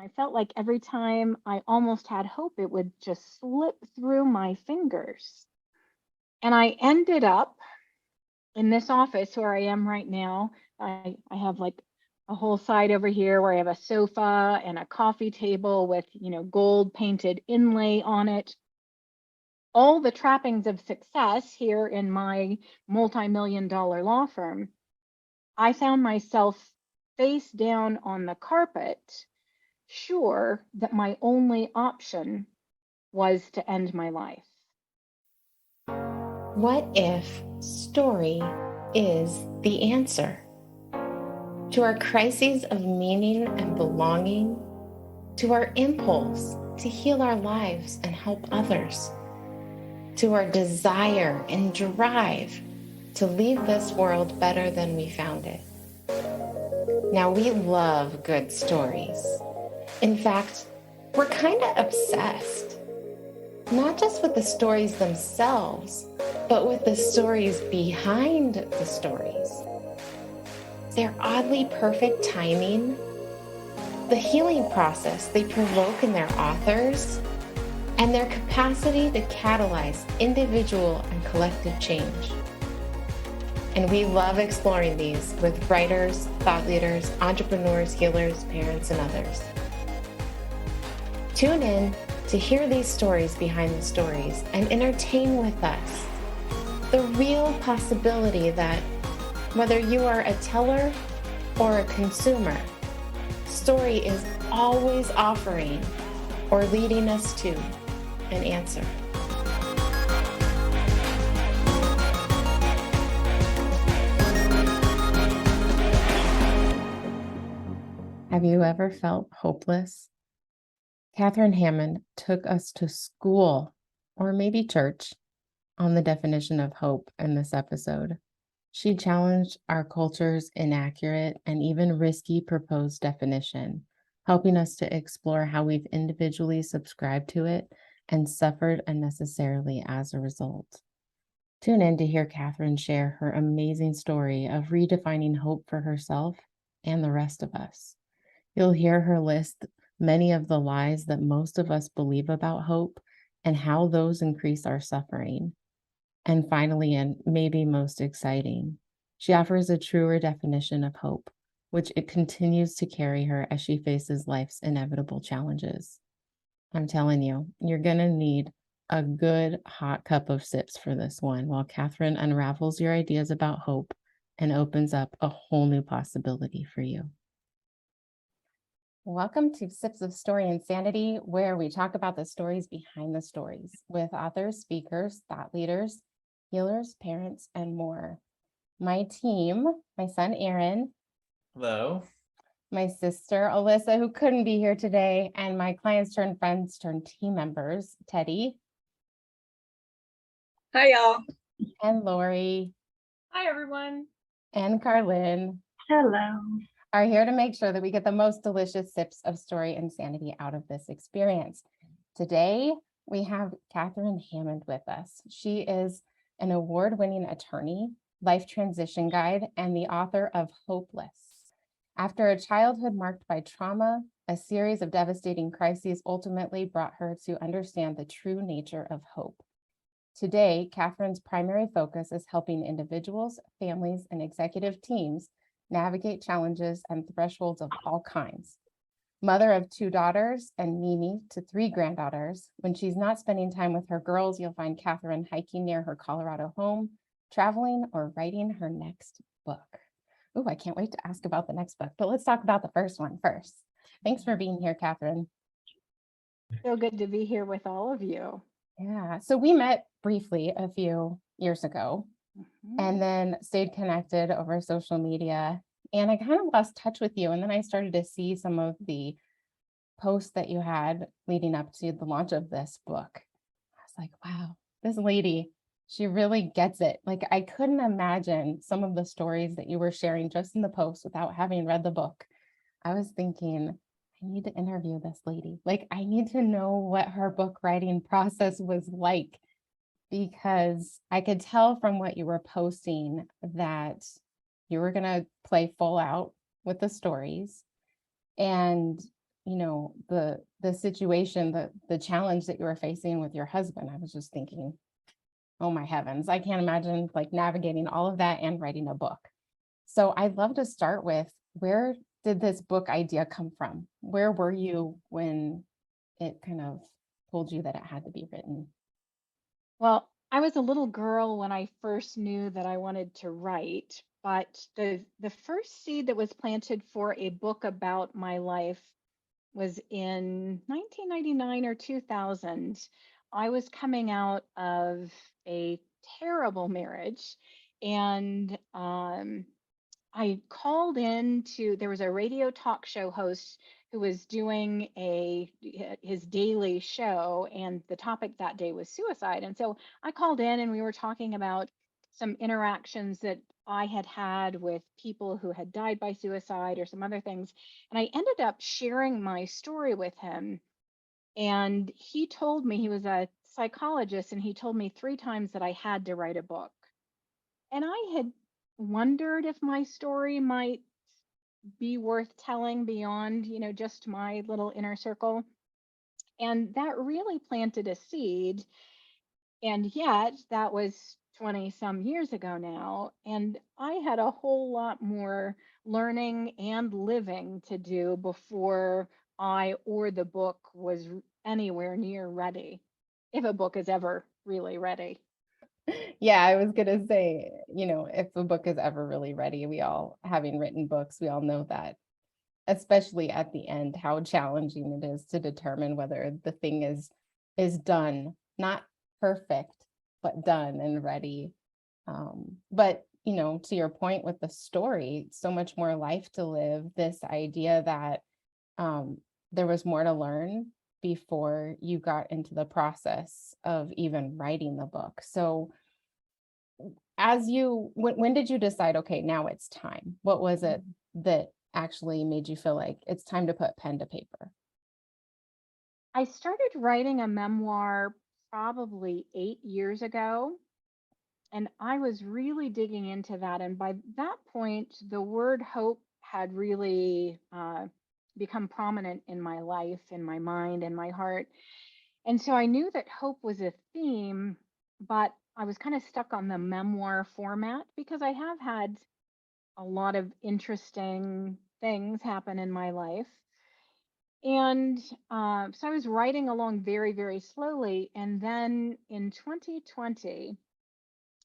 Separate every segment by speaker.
Speaker 1: I felt like every time I almost had hope, it would just slip through my fingers. And I ended up in this office where I am right now. I have like a whole side over here where I have a sofa and a coffee table with, gold painted inlay on it. All the trappings of success here in my multi-million dollar law firm. I found myself face down on the carpet, sure that my only option was to end my life.
Speaker 2: What if story is the answer to our crises of meaning and belonging, to our impulse to heal our lives and help others, to our desire and drive to leave this world better than we found it? Now, we love good stories. In fact, we're kind of obsessed, not just with the stories themselves, but with the stories behind the stories. Their oddly perfect timing, the healing process they provoke in their authors, and their capacity to catalyze individual and collective change. And we love exploring these with writers, thought leaders, entrepreneurs, healers, parents, and others. Tune in to hear these stories behind the stories and entertain with us the real possibility that whether you are a teller or a consumer, story is always offering or leading us to an answer. Have you ever felt hopeless? Catherine Hammond took us to school, or maybe church, on the definition of hope in this episode. She challenged our culture's inaccurate and even risky proposed definition, helping us to explore how we've individually subscribed to it and suffered unnecessarily as a result. Tune in to hear Catherine share her amazing story of redefining hope for herself and the rest of us. You'll hear her list many of the lies that most of us believe about hope and how those increase our suffering. And finally, and maybe most exciting, she offers a truer definition of hope, which it continues to carry her as she faces life's inevitable challenges. I'm telling you, you're going to need a good hot cup of sips for this one while Catherine unravels your ideas about hope and opens up a whole new possibility for you. Welcome to Sips of Story and Sanity, where we talk about the stories behind the stories with authors, speakers, thought leaders, healers, parents, and more. My team, my son, Aaron.
Speaker 3: Hello.
Speaker 2: My sister, Alyssa, who couldn't be here today, and my clients turned friends turned team members, Teddy.
Speaker 4: Hi, y'all.
Speaker 2: And Lori.
Speaker 4: Hi, everyone.
Speaker 2: And Carlin.
Speaker 4: Hello.
Speaker 2: Are here to make sure that we get the most delicious sips of story and sanity out of this experience. Today, we have Catherine Hammond with us. She is an award-winning attorney, life transition guide, and the author of Hopeless. After a childhood marked by trauma, a series of devastating crises ultimately brought her to understand the true nature of hope. Today, Catherine's primary focus is helping individuals, families, and executive teams navigate challenges and thresholds of all kinds. Mother of 2 daughters and Mimi to 3 granddaughters, when she's not spending time with her girls, you'll find Catherine hiking near her Colorado home, traveling, or writing her next book. Ooh, I can't wait to ask about the next book, but let's talk about the first one first. Thanks for being here, Catherine.
Speaker 1: So good to be here with all of you.
Speaker 2: Yeah, so we met briefly a few years ago and then stayed connected over social media. And I kind of lost touch with you. And then I started to see some of the posts that you had leading up to the launch of this book. I was like, wow, this lady, she really gets it. Like, I couldn't imagine some of the stories that you were sharing just in the post without having read the book. I was thinking, I need to interview this lady. Like, I need to know what her book writing process was like, because I could tell from what you were posting that you were going to play full out with the stories. And, the situation, the challenge that you were facing with your husband, I was just thinking, oh my heavens, I can't imagine like navigating all of that and writing a book. So I'd love to start with, where did this book idea come from? Where were you when it kind of told you that it had to be written?
Speaker 1: Well, I was a little girl when I first knew that I wanted to write, but the first seed that was planted for a book about my life was in 1999 or 2000. I was coming out of a terrible marriage, and I called in to, there was a radio talk show host who was doing his daily show, and the topic that day was suicide. And so I called in and we were talking about some interactions that I had had with people who had died by suicide or some other things. And I ended up sharing my story with him. And he told me, he was a psychologist, and he told me 3 times that I had to write a book. And I had wondered if my story might be worth telling beyond, just my little inner circle. And that really planted a seed. And yet, that was 20 some years ago now. And I had a whole lot more learning and living to do before I or the book was anywhere near ready, if a book is ever really ready.
Speaker 2: Yeah, I was gonna say, if the book is ever really ready, we all, having written books, we all know that, especially at the end, how challenging it is to determine whether the thing is done, not perfect, but done and ready. But to your point with the story, so much more life to live, this idea that there was more to learn before you got into the process of even writing the book. So when did you decide, okay, now it's time? What was it that actually made you feel like it's time to put pen to paper?
Speaker 1: I started writing a memoir probably 8 years ago, and I was really digging into that. And by that point, the word hope had really become prominent in my life, in my mind, in my heart. And so I knew that hope was a theme, but I was kind of stuck on the memoir format because I have had a lot of interesting things happen in my life. And so I was writing along very, very slowly. And then in 2020,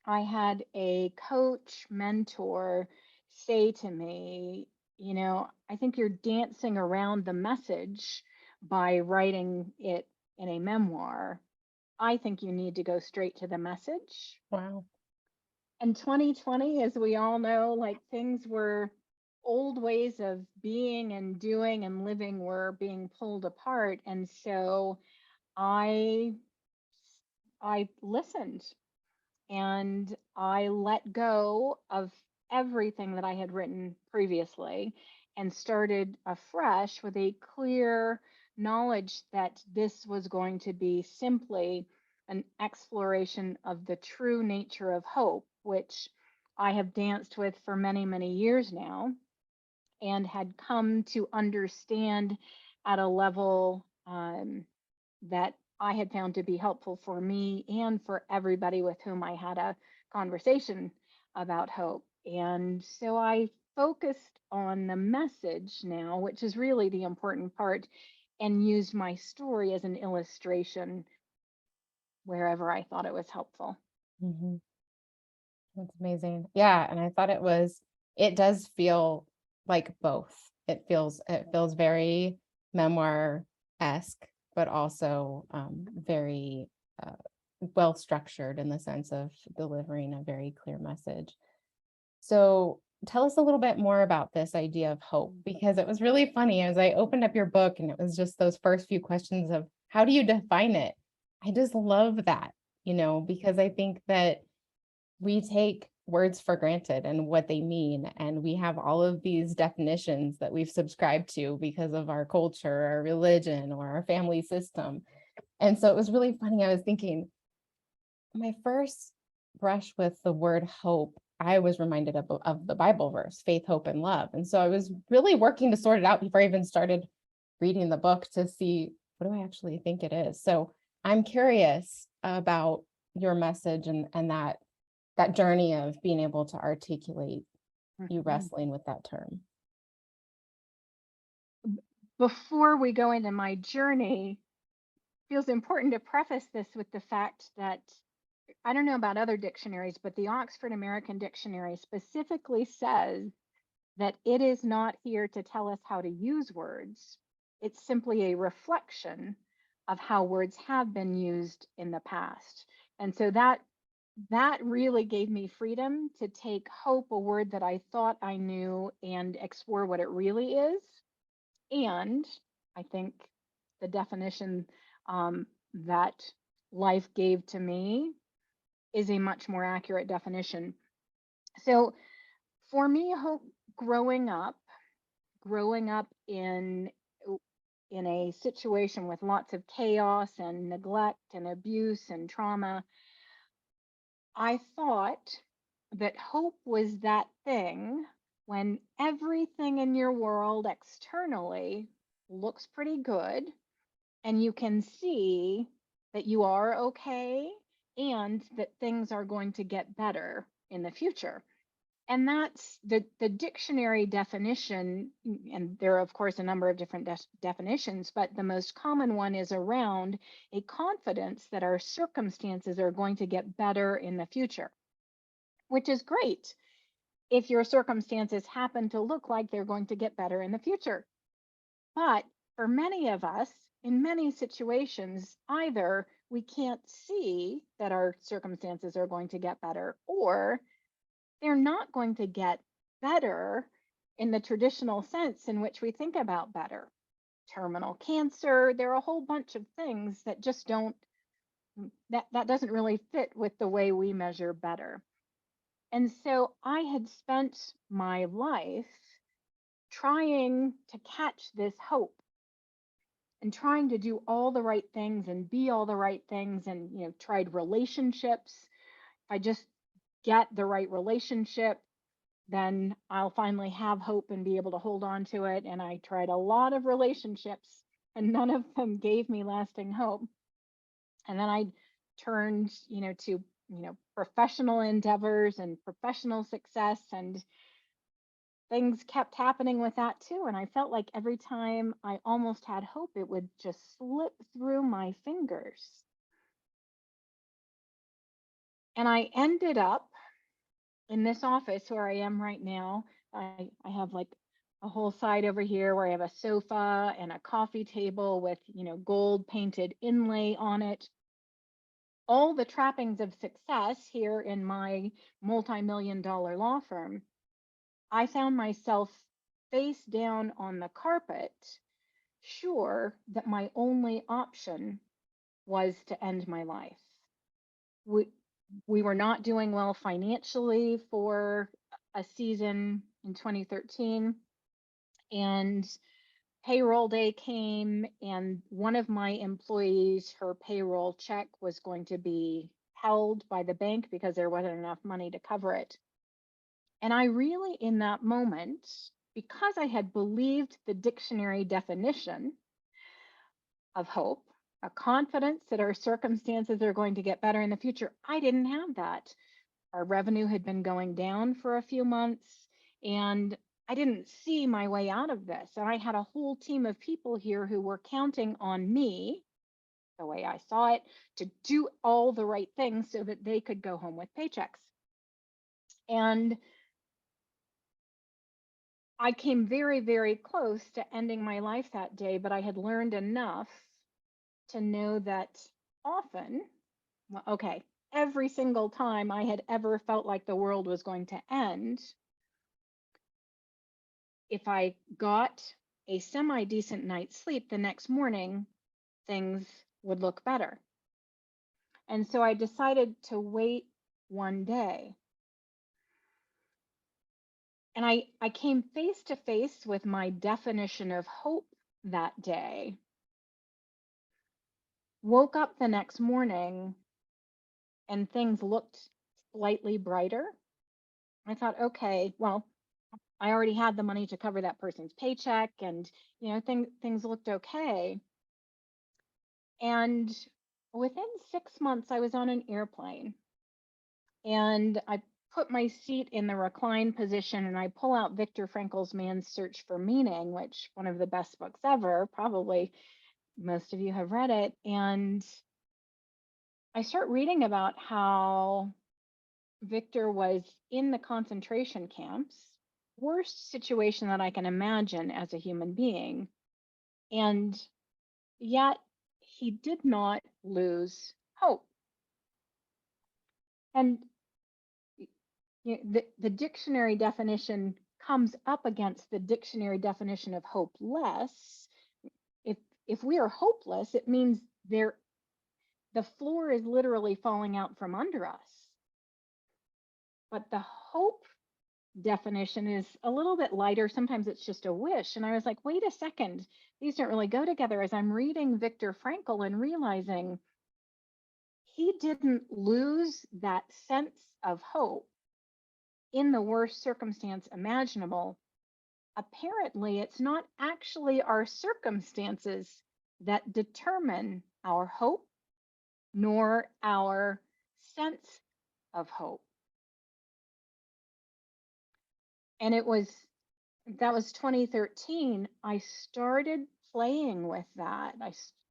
Speaker 1: I had a coach mentor say to me, I think you're dancing around the message by writing it in a memoir. I think you need to go straight to the message.
Speaker 2: Wow.
Speaker 1: And 2020, as we all know, like things were, old ways of being and doing and living were being pulled apart. And so I I listened, and I let go of everything that I had written previously and started afresh with a clear knowledge that this was going to be simply an exploration of the true nature of hope, which I have danced with for many, many years now and had come to understand at a level that I had found to be helpful for me and for everybody with whom I had a conversation about hope. And so I focused on the message now, which is really the important part, and used my story as an illustration wherever I thought it was helpful.
Speaker 2: Mhm. That's amazing. Yeah, and I thought it does feel like both. It feels very memoir-esque, but also very well structured in the sense of delivering a very clear message. So tell us a little bit more about this idea of hope, because it was really funny as I opened up your book and it was just those first few questions of, how do you define it? I just love that, because I think that we take words for granted and what they mean. And we have all of these definitions that we've subscribed to because of our culture, our religion, or our family system. And so it was really funny. I was thinking, my first brush with the word hope, I was reminded of the Bible verse, faith, hope, and love. And so I was really working to sort it out before I even started reading the book to see what do I actually think it is. So I'm curious about your message and that journey of being able to articulate you
Speaker 1: Mhm.
Speaker 2: wrestling with that term.
Speaker 1: Before we go into my journey, feels important to preface this with the fact that I don't know about other dictionaries, but the Oxford American Dictionary specifically says that it is not here to tell us how to use words. It's simply a reflection of how words have been used in the past. And so that really gave me freedom to take hope, a word that I thought I knew, and explore what it really is. And I think the definition that life gave to me is a much more accurate definition. So for me, hope growing up, growing up in a situation with lots of chaos and neglect and abuse and trauma, I thought that hope was that thing when everything in your world externally looks pretty good and you can see that you are okay and that things are going to get better in the future. And that's the dictionary definition. And there are, of course, a number of different definitions, but the most common one is around a confidence that our circumstances are going to get better in the future, which is great if your circumstances happen to look like they're going to get better in the future. But for many of us, in many situations, either we can't see that our circumstances are going to get better, or they're not going to get better in the traditional sense in which we think about better. Terminal cancer, there are a whole bunch of things that just don't that doesn't really fit with the way we measure better. And so I had spent my life trying to catch this hope and trying to do all the right things and be all the right things, and tried relationships. If I just get the right relationship, then I'll finally have hope and be able to hold on to it. And I tried a lot of relationships and none of them gave me lasting hope. And then I turned, to, professional endeavors and professional success, and things kept happening with that too. And I felt like every time I almost had hope, it would just slip through my fingers. And I ended up in this office where I am right now. I have like a whole side over here where I have a sofa and a coffee table with, gold painted inlay on it. All the trappings of success here in my multi-million dollar law firm. I found myself face down on the carpet, sure that my only option was to end my life. We, we were not doing well financially for a season in 2013, and payroll day came, and one of my employees, her payroll check was going to be held by the bank because there wasn't enough money to cover it. And I really, in that moment, because I had believed the dictionary definition of hope, a confidence that our circumstances are going to get better in the future, I didn't have that. Our revenue had been going down for a few months, and I didn't see my way out of this. And I had a whole team of people here who were counting on me, the way I saw it, to do all the right things so that they could go home with paychecks. And I came very, very close to ending my life that day, but I had learned enough to know that often, well, okay, every single time I had ever felt like the world was going to end, if I got a semi decent night's sleep the next morning, things would look better. And so I decided to wait one day. And I came face to face with my definition of hope that day. Woke up the next morning and things looked slightly brighter. I thought, okay, well, I already had the money to cover that person's paycheck, and things looked okay. And within 6 months, I was on an airplane, and I put my seat in the recline position, and I pull out Viktor Frankl's Man's Search for Meaning, which one of the best books ever. Probably most of you have read it. And I start reading about how Victor was in the concentration camps, worst situation that I can imagine as a human being. And yet he did not lose hope. And the dictionary definition comes up against the dictionary definition of hopeless. If we are hopeless, it means the floor is literally falling out from under us. But the hope definition is a little bit lighter. Sometimes it's just a wish. And I was like, wait a second, these don't really go together, as I'm reading Viktor Frankl and realizing he didn't lose that sense of hope in the worst circumstance imaginable. Apparently, it's not actually our circumstances that determine our hope nor our sense of hope. And that was 2013. I started playing with that.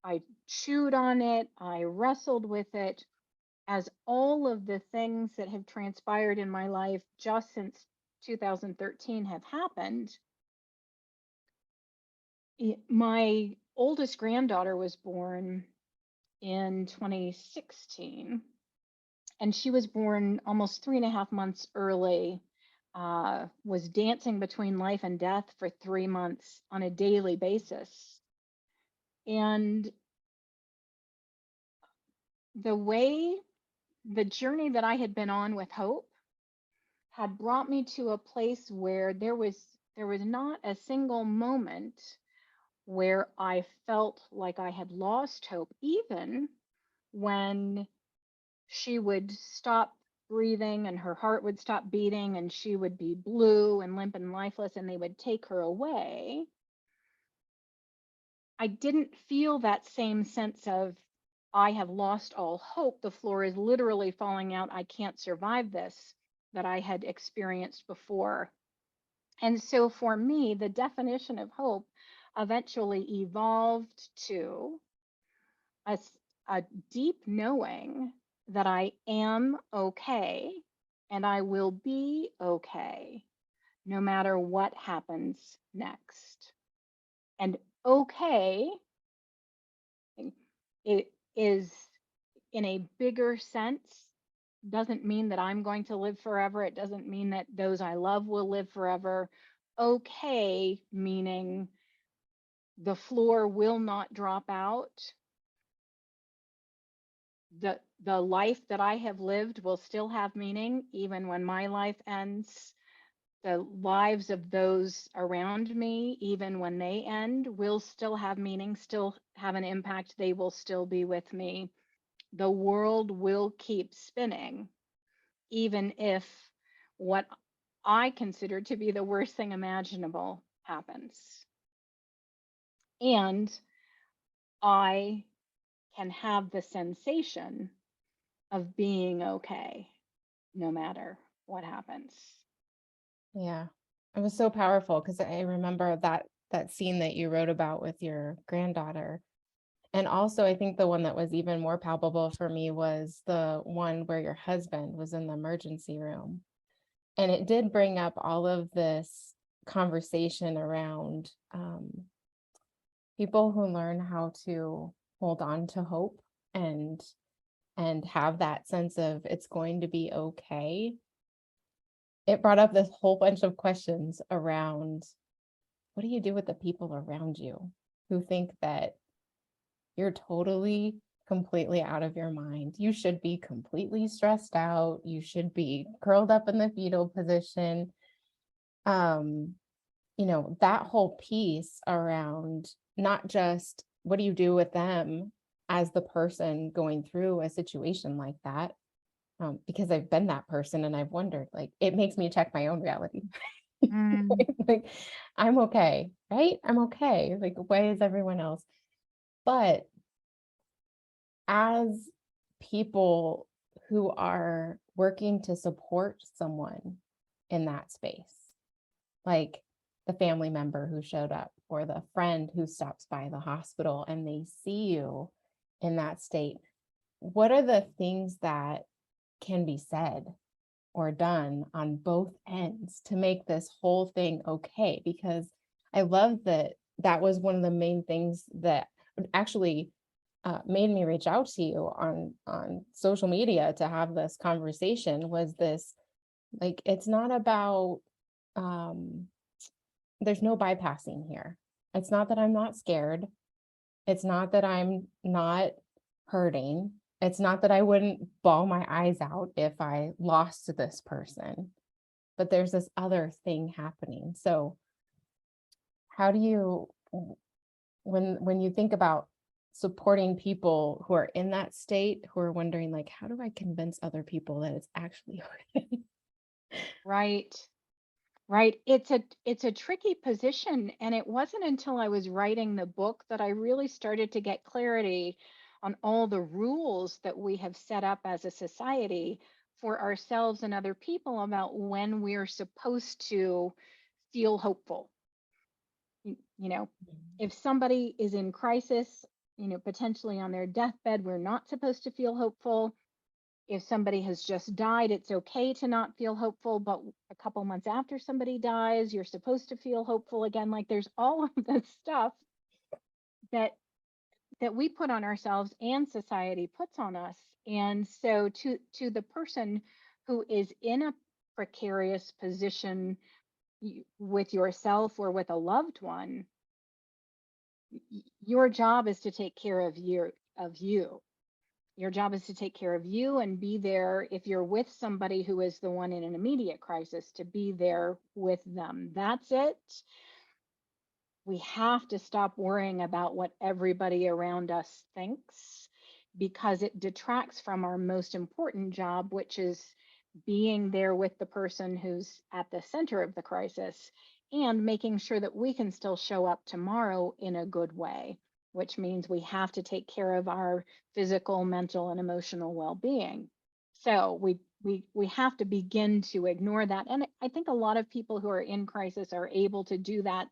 Speaker 1: I chewed on it. I wrestled with it, as all of the things that have transpired in my life just since 2013 have happened. My oldest granddaughter was born in 2016, and she was born almost 3.5 months early. Was dancing between life and death for 3 months on a daily basis. And the journey that I had been on with hope had brought me to a place where there was not a single moment where I felt like I had lost hope, even when she would stop breathing and her heart would stop beating and she would be blue and limp and lifeless and they would take her away. I didn't feel that same sense of, I have lost all hope. The floor is literally falling out. I can't survive this, that I had experienced before. And so for me, the definition of hope eventually evolved to a deep knowing that I am okay and I will be okay no matter what happens next. And okay, it is, in a bigger sense, doesn't mean that I'm going to live forever. It doesn't mean that those I love will live forever. Okay, meaning the floor will not drop out. The life that I have lived will still have meaning even when my life ends. The lives of those around me, even when they end, will still have meaning, still have an impact. They will still be with me. The world will keep spinning, even if what I consider to be the worst thing imaginable happens. And I can have the sensation of being okay no matter what happens.
Speaker 2: Yeah. It was so powerful because I remember that scene that you wrote about with your granddaughter. And also, I think the one that was even more palpable for me was the one where your husband was in the emergency room. And it did bring up all of this conversation around people who learn how to hold on to hope and have that sense of it's going to be okay. It brought up this whole bunch of questions around, what do you do with the people around you who think that you're totally, completely out of your mind? You should be completely stressed out. You should be curled up in the fetal position. That whole piece around not just what do you do with them as the person going through a situation like that, because I've been that person and I've wondered, like, it makes me check my own reality.
Speaker 1: Mm,
Speaker 2: Like, I'm okay, right? I'm okay. Like, why is everyone else? But as people who are working to support someone in that space, like the family member who showed up or the friend who stops by the hospital and they see you in that state, what are the things that can be said or done on both ends to make this whole thing okay? Because I love that that was one of the main things that actually made me reach out to you on social media to have this conversation. Was this, like, it's not about um there's no bypassing here. It's not that I'm not scared. It's not that I'm not hurting. It's not that I wouldn't bawl my eyes out if I lost this person, but there's this other thing happening. So how do you when you think about supporting people who are in that state, who are wondering, like, how do I convince other people that it's actually okay?
Speaker 1: right. Right. It's a tricky position. And it wasn't until I was writing the book that I really started to get clarity on all the rules that we have set up as a society for ourselves and other people about when we're supposed to feel hopeful. You know, if somebody is in crisis, potentially on their deathbed, we're not supposed to feel hopeful. If somebody has just died, it's okay to not feel hopeful, but a couple months after somebody dies, you're supposed to feel hopeful again. Like there's all of this stuff that we put on ourselves and society puts on us. And so to the person who is in a precarious position with yourself or with a loved one, your job is to take care of you. Your job is to take care of you and be there if you're with somebody who is the one in an immediate crisis, to be there with them. That's it. We have to stop worrying about what everybody around us thinks because it detracts from our most important job, which is being there with the person who's at the center of the crisis and making sure that we can still show up tomorrow in a good way, which means we have to take care of our physical, mental, and emotional well-being. So we have to begin to ignore that. And I think a lot of people who are in crisis are able to do that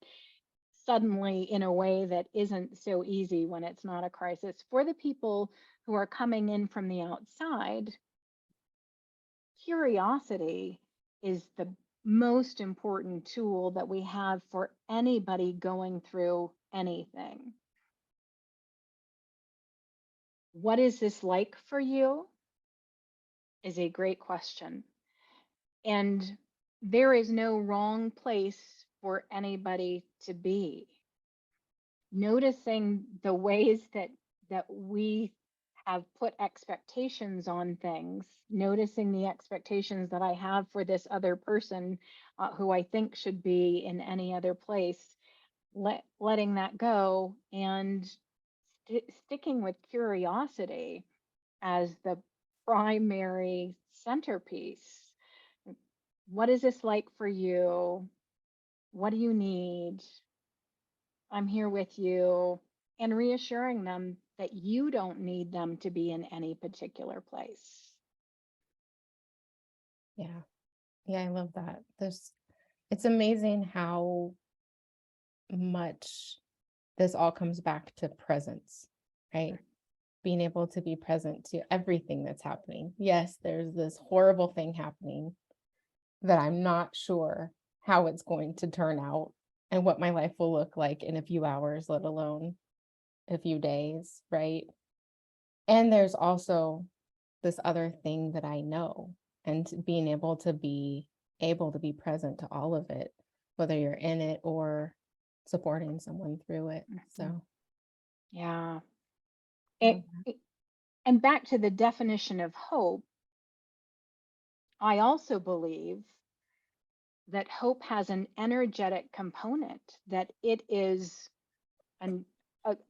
Speaker 1: suddenly in a way that isn't so easy when it's not a crisis. For the people who are coming in from the outside, curiosity is the most important tool that we have for anybody going through anything. What is this like for you? Is a great question. And there is no wrong place for anybody to be. Noticing the ways that we have put expectations on things, noticing the expectations that I have for this other person who I think should be in any other place, letting that go and sticking with curiosity as the primary centerpiece. What is this like for you? What do you need? I'm here with you, and reassuring them that you don't need them to be in any particular place.
Speaker 2: Yeah. Yeah, I love that. It's amazing how much this all comes back to presence, right? Being able to be present to everything that's happening. Yes, there's this horrible thing happening that I'm not sure how it's going to turn out and what my life will look like in a few hours, let alone a few days, right? And there's also this other thing that I know, and being able to be present to all of it, whether you're in it or supporting someone through it.
Speaker 1: Mhm.
Speaker 2: So
Speaker 1: Yeah.
Speaker 2: love
Speaker 1: It, and back to the definition of hope, I also believe that hope has an energetic component, that it is an,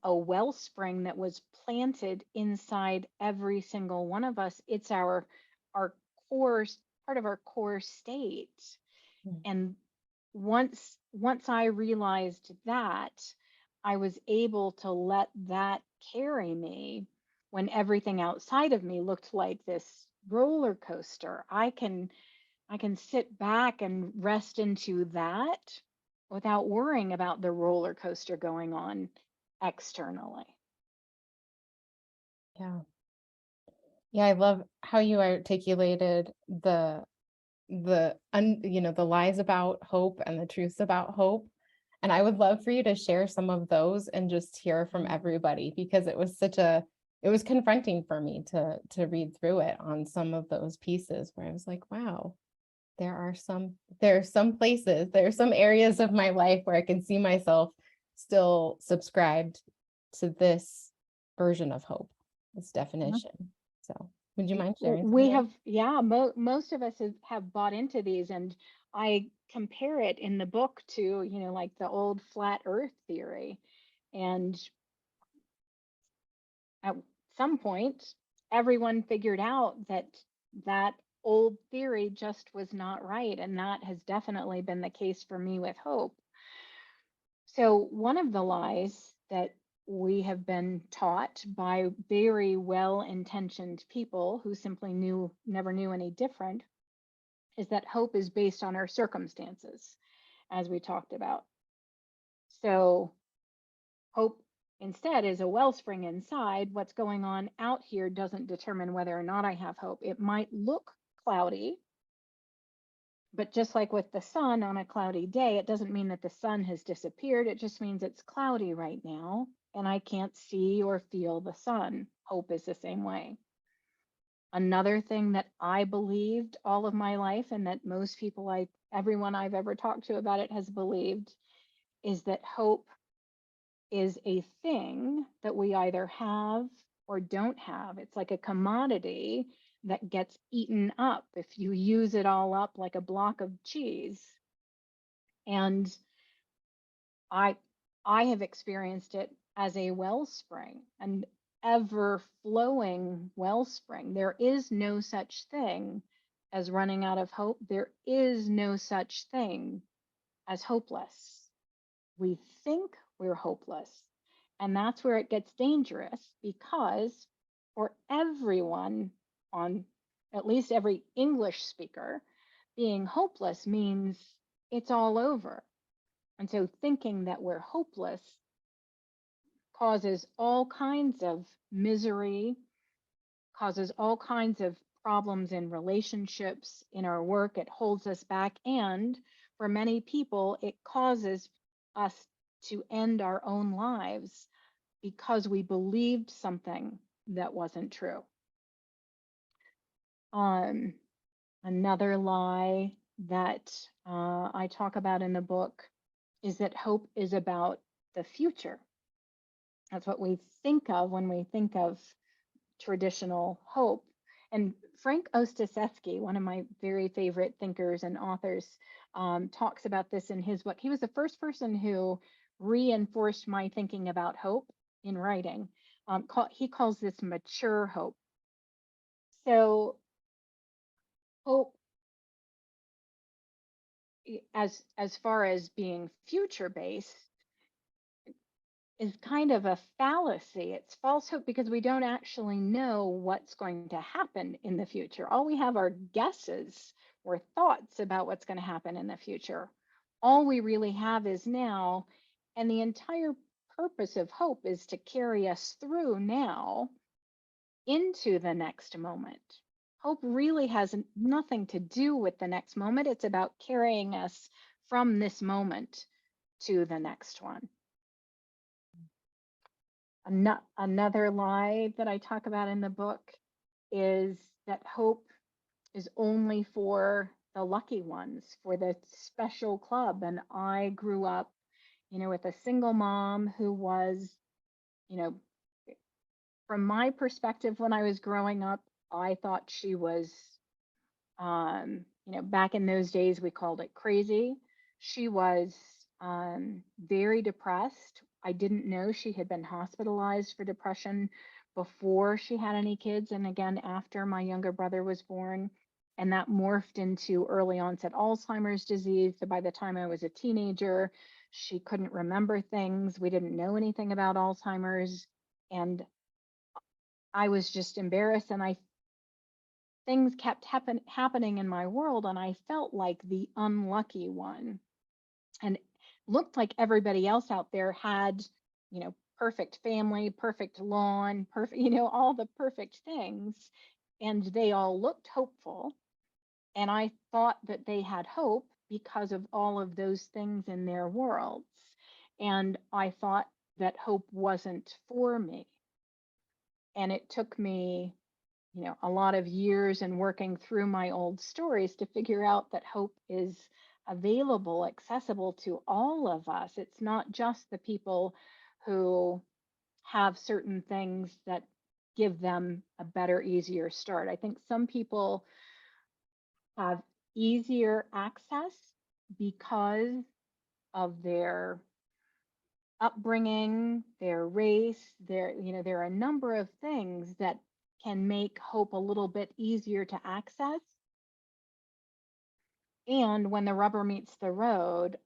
Speaker 1: a wellspring that was planted inside every single one of us. It's our core, part of our core state.
Speaker 2: that.
Speaker 1: And once I realized that, I was able to let that carry me when everything outside of me looked like this roller coaster. I can sit back and rest into that without worrying about the roller coaster going on externally.
Speaker 2: Yeah. Yeah, I love how you articulated the lies about hope and the truths about hope. And I would love for you to share some of those and just hear from
Speaker 1: Mm.
Speaker 2: everybody, because it was confronting for me to read through it on some of those pieces where I was like, wow, there are some places, there are some areas of my life where I can see myself still subscribed to this version of hope, this definition. So would you mind sharing some
Speaker 1: We
Speaker 2: of those?
Speaker 1: have, yeah, most of us have bought into these, and I compare it in the book to, like the old flat earth theory. And at some point, everyone figured out that that old theory just was not right. And that has definitely been the case for me with hope. So, one of the lies that we have been taught by very well intentioned people who simply never knew any different, is that hope is based on our circumstances, as we talked about. So, hope instead is a wellspring inside. What's going on out here doesn't determine whether or not I have hope. It might look cloudy, but just like with the sun on a cloudy day, it doesn't mean that the sun has disappeared. It just means it's cloudy right now and I can't see or feel the sun. Hope is the same way. Another thing that I believed all of my life, and that most people, everyone I've ever talked to about it has believed, is that hope is a thing that we either have or don't have. It's like a commodity that gets eaten up if you use it all up like a block of cheese. And I I have experienced it as a wellspring, an ever flowing wellspring. There is no such thing as running out of hope. There is no such thing as hopeless. We think we're hopeless. And that's where it gets dangerous, because for everyone, on at least every English speaker, being hopeless means it's all over. And so thinking that we're hopeless causes all kinds of misery, causes all kinds of problems in relationships, in our work. It holds us back. And for many people, it causes us to end our own lives because we believed something that wasn't true. Um, Another lie that I talk about in the book is that hope is about the future. That's what we think of when we think of traditional hope. And Frank Ostaseski, one of my very favorite thinkers and authors, talks about this in his book. He was the first person who reinforced my thinking about hope in writing. He calls this mature hope. So hope, as far as being future based, is kind of a fallacy. It's false hope because we don't actually know what's going to happen in the future. All we have are guesses or thoughts about what's going to happen in the future. All we really have is now. And the entire purpose of hope is to carry us through now into the next moment. Hope really has nothing to do with the next moment. It's about carrying us from this moment to the next one. Another lie that I talk about in the book is that hope is only for the lucky ones, for the special club. And I grew up, with a single mom who was, you know, from my perspective when I was growing up, I thought she was, back in those days, we called it crazy. She was very depressed. I didn't know she had been hospitalized for depression before she had any kids. And again, after my younger brother was born. And that morphed into early onset Alzheimer's disease. So by the time I was a teenager, she couldn't remember things. We didn't know anything about Alzheimer's. And I was just embarrassed. And things kept happening in my world. And I felt like the unlucky one. And looked like everybody else out there had, perfect family, perfect lawn, perfect, all the perfect things. And they all looked hopeful. And I thought that they had hope because of all of those things in their worlds. And I thought that hope wasn't for me. And it took me, a lot of years and working through my old stories to figure out that hope is available, accessible to all of us. It's not just the people who have certain things that give them a better, easier start. I think some people have easier access because of their upbringing, their race, there are a number of things that can make hope a little bit easier to access. And when the rubber meets the road,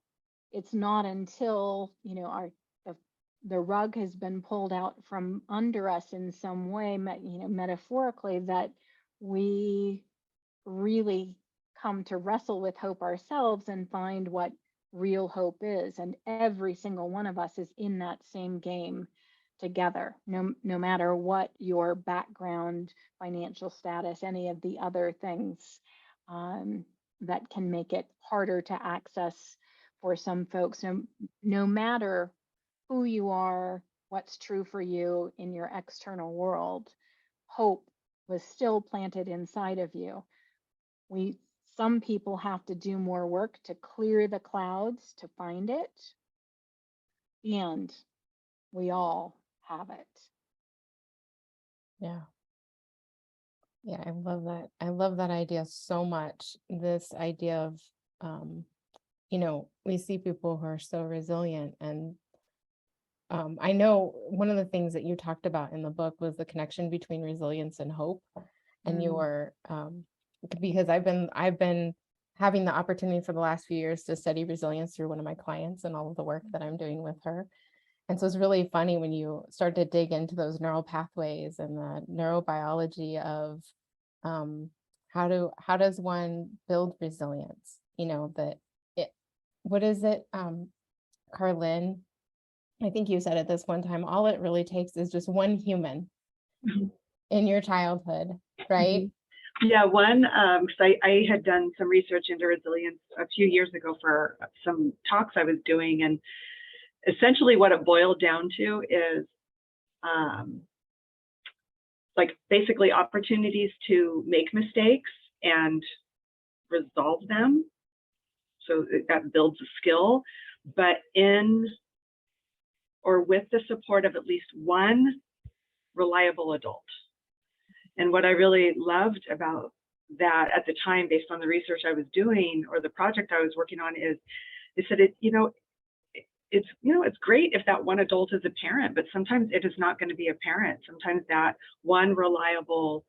Speaker 1: it's not until, the, the rug has been pulled out from under us in some way, metaphorically, that we really come to wrestle with hope ourselves and find what real hope is. And every single one of us is in that same game together, no matter what your background, financial status, any of the other things that can make it harder to access for some folks. No matter who you are, what's true for you in your external world, hope was still planted inside of you. Some people have to do more work to clear the clouds to find it, and we all have it.
Speaker 2: Yeah. Yeah, I love that. I love that idea so much. This idea of, we see people who are so resilient. And I know one of the things that you talked about in the book was the connection between resilience and hope. And your, because I've been having the opportunity for the last few years to study resilience through one of my clients and all of the work that I'm doing with her. And so it's really funny when you start to dig into those neural pathways and the neurobiology of how does one build resilience? What is it, Carlin? I think you said it this one time, all it really takes is just one human in your childhood, right?
Speaker 3: Yeah, one, because I had done some research into resilience a few years ago for some talks I was doing, and essentially what it boiled down to is like basically opportunities to make mistakes and resolve them. So that builds a skill, but in or with the support of at least one reliable adult. And what I really loved about that at the time, based on the research I was doing or the project I was working on, is they said it's great if that one adult is a parent, but sometimes it is not going to be a parent. Sometimes that one reliable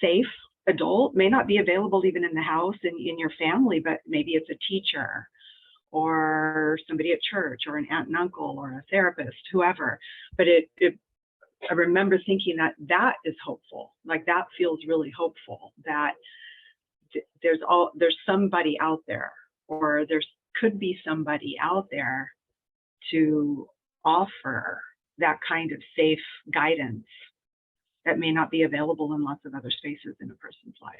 Speaker 3: safe adult may not be available even in the house and in your family, but maybe it's a teacher or somebody at church or an aunt and uncle or a therapist, whoever. But I remember thinking that is hopeful. Like that feels really hopeful, that there's somebody out there, or there could be somebody out there to offer that kind of safe guidance that may not be available in lots of other spaces in a person's life.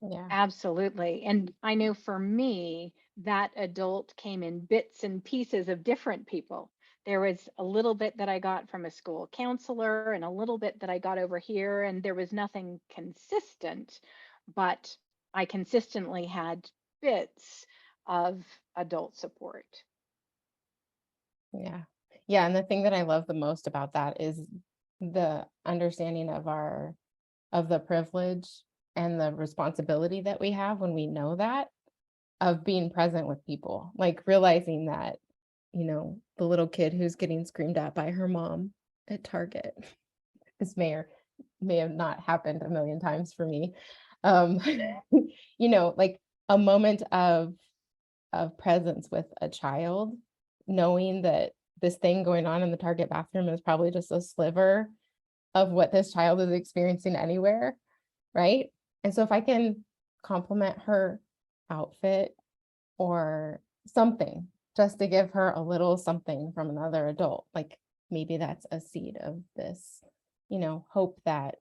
Speaker 2: Yeah.
Speaker 1: Absolutely. And I know for me, that adult came in bits and pieces of different people. There was a little bit that I got from a school counselor and a little bit that I got over here, and there was nothing consistent, but I consistently had bits of adult support.
Speaker 2: Yeah. Yeah. And the thing that I love the most about that is the understanding of the privilege and the responsibility that we have when we know that, of being present with people, like realizing that, the little kid who's getting screamed at by her mom at Target, this may have not happened a million times for me. Um, like a moment of presence with a child, knowing that this thing going on in the Target bathroom is probably just a sliver of what this child is experiencing anywhere, right? And so if I can compliment her outfit or something just to give her a little something from another adult, like maybe that's a seed of this, hope that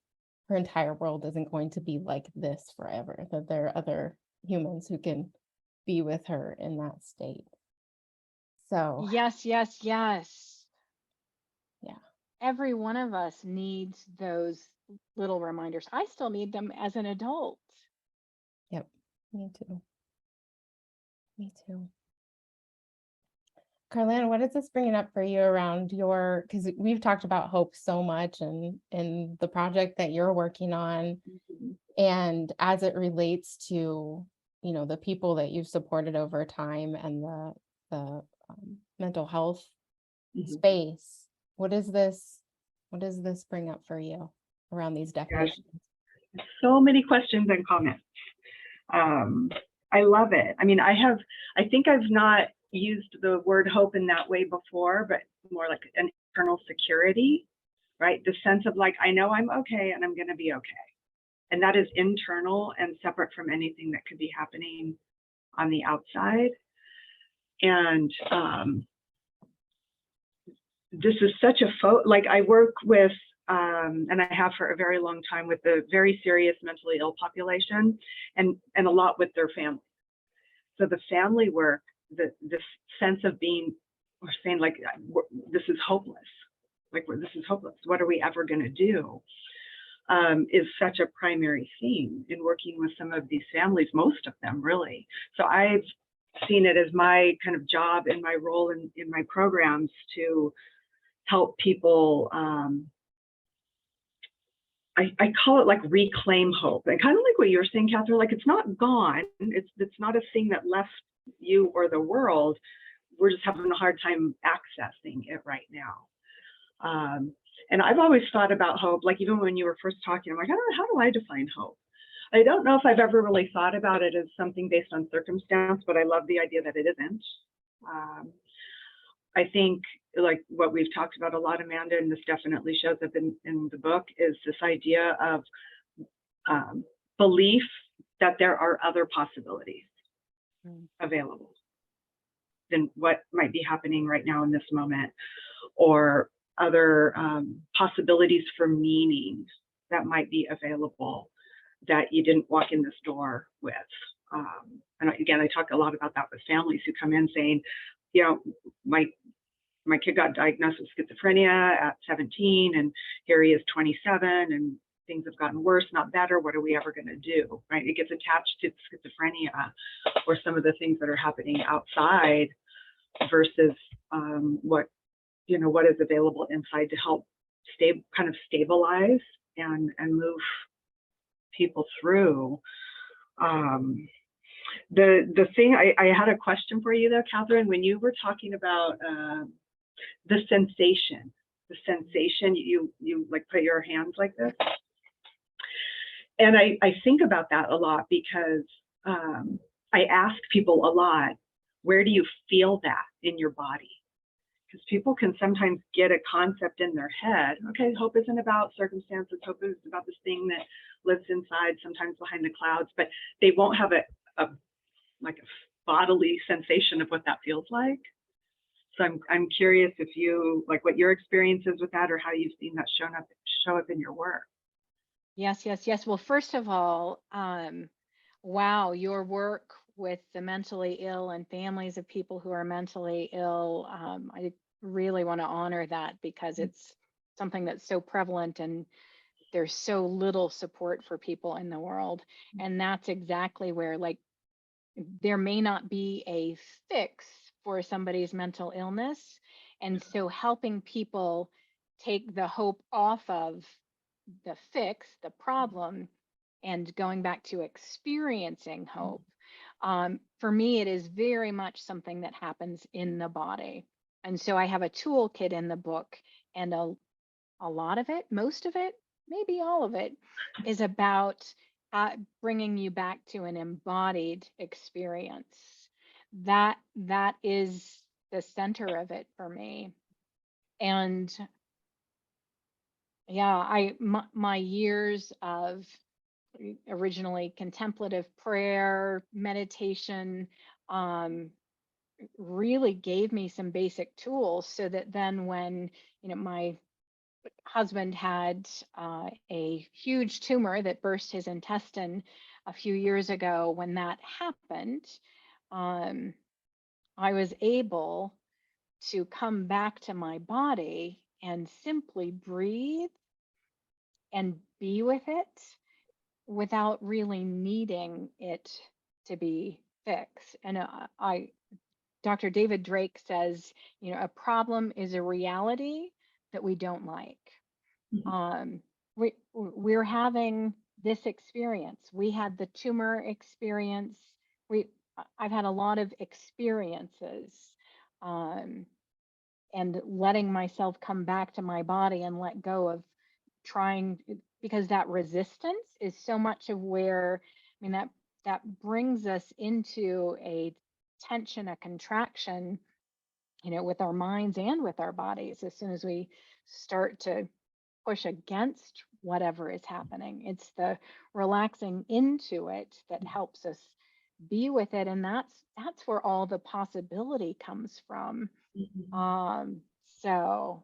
Speaker 2: her entire world isn't going to be like this forever, that there are other humans who can be with her in that state. So,
Speaker 1: Yes, yes, yes.
Speaker 2: yeah.
Speaker 1: Every one of us needs those little reminders. I still need them as an adult.
Speaker 2: Yep. Me too. Me too. Carlin, what is this bringing up for you around because we've talked about hope so much and in the project that you're working on, and as it relates to, the people that you've supported over time and the mental health space, what does this bring up for you around these definitions?
Speaker 3: So many questions and comments. I love it. I mean, I think I've not used the word hope in that way before, but more like an internal security, right? The sense of like, I know I'm okay and I'm going to be okay. And that is internal and separate from anything that could be happening on the outside. And this is such a like I work with, and I have for a very long time, with the very serious mentally ill population, and a lot with their families. So the family work, this sense of being, or saying like, this is hopeless. Like, this is hopeless. What are we ever going to do? Is such a primary theme in working with some of these families, most of them really. So I've seen it as my kind of job and my role in my programs to help people. I call it like reclaim hope, and kind of like what you're saying, Catherine, like it's not gone. It's not a thing that left you or the world. We're just having a hard time accessing it right now. And I've always thought about hope, like even when you were first talking, I'm like, how do I define hope? I don't know if I've ever really thought about it as something based on circumstance, but I love the idea that it isn't. I think like what we've talked about a lot, Amanda, and this definitely shows up in the book, is this idea of belief that there are other possibilities available than what might be happening right now in this moment, or other possibilities for meaning that might be available that you didn't walk in this door with. And again, I talk a lot about that with families who come in saying, my kid got diagnosed with schizophrenia at 17, and here he is 27, and things have gotten worse, not better. What are we ever going to do, right? It gets attached to schizophrenia or some of the things that are happening outside versus what is available inside to help kind of stabilize and move people through. The thing I had a question for you though, Catherine, when you were talking about the sensation, you like put your hands like this. And I think about that a lot because I ask people a lot, where do you feel that in your body? Because people can sometimes get a concept in their head. Okay, hope isn't about circumstances. Hope is about this thing that lives inside, sometimes behind the clouds, but they won't have a bodily sensation of what that feels like. So I'm curious if you like what your experience is with that, or how you've seen that show up in your work.
Speaker 1: Yes, yes, yes. Well, first of all, wow, your work with the mentally ill and families of people who are mentally ill, I really want to honor that because it's something that's so prevalent and there's so little support for people in the world. And that's exactly where, like, there may not be a fix for somebody's mental illness. And so helping people take the hope off of the fix, the problem, and going back to experiencing hope. For me, it is very much something that happens in the body. And so I have a toolkit in the book, and a lot of it, most of it, maybe all of it, is about bringing you back to an embodied experience. That is the center of it for me. And yeah, my years of originally contemplative prayer, meditation, um, really gave me some basic tools so that then when, my husband had a huge tumor that burst his intestine a few years ago, when that happened, um, I was able to come back to my body and simply breathe and be with it without really needing it to be fixed. And Dr. David Drake says, a problem is a reality that we don't like.
Speaker 3: Mhm.
Speaker 1: We're having this experience. We had the tumor experience. I've had a lot of experiences, um, and letting myself come back to my body and let go of trying, because that resistance is so much of where, I mean, that brings us into a tension, a contraction, with our minds and with our bodies. As soon as we start to push against whatever is happening, it's the relaxing into it that helps us be with it. And that's where all the possibility comes from.
Speaker 3: Mhm.
Speaker 1: um so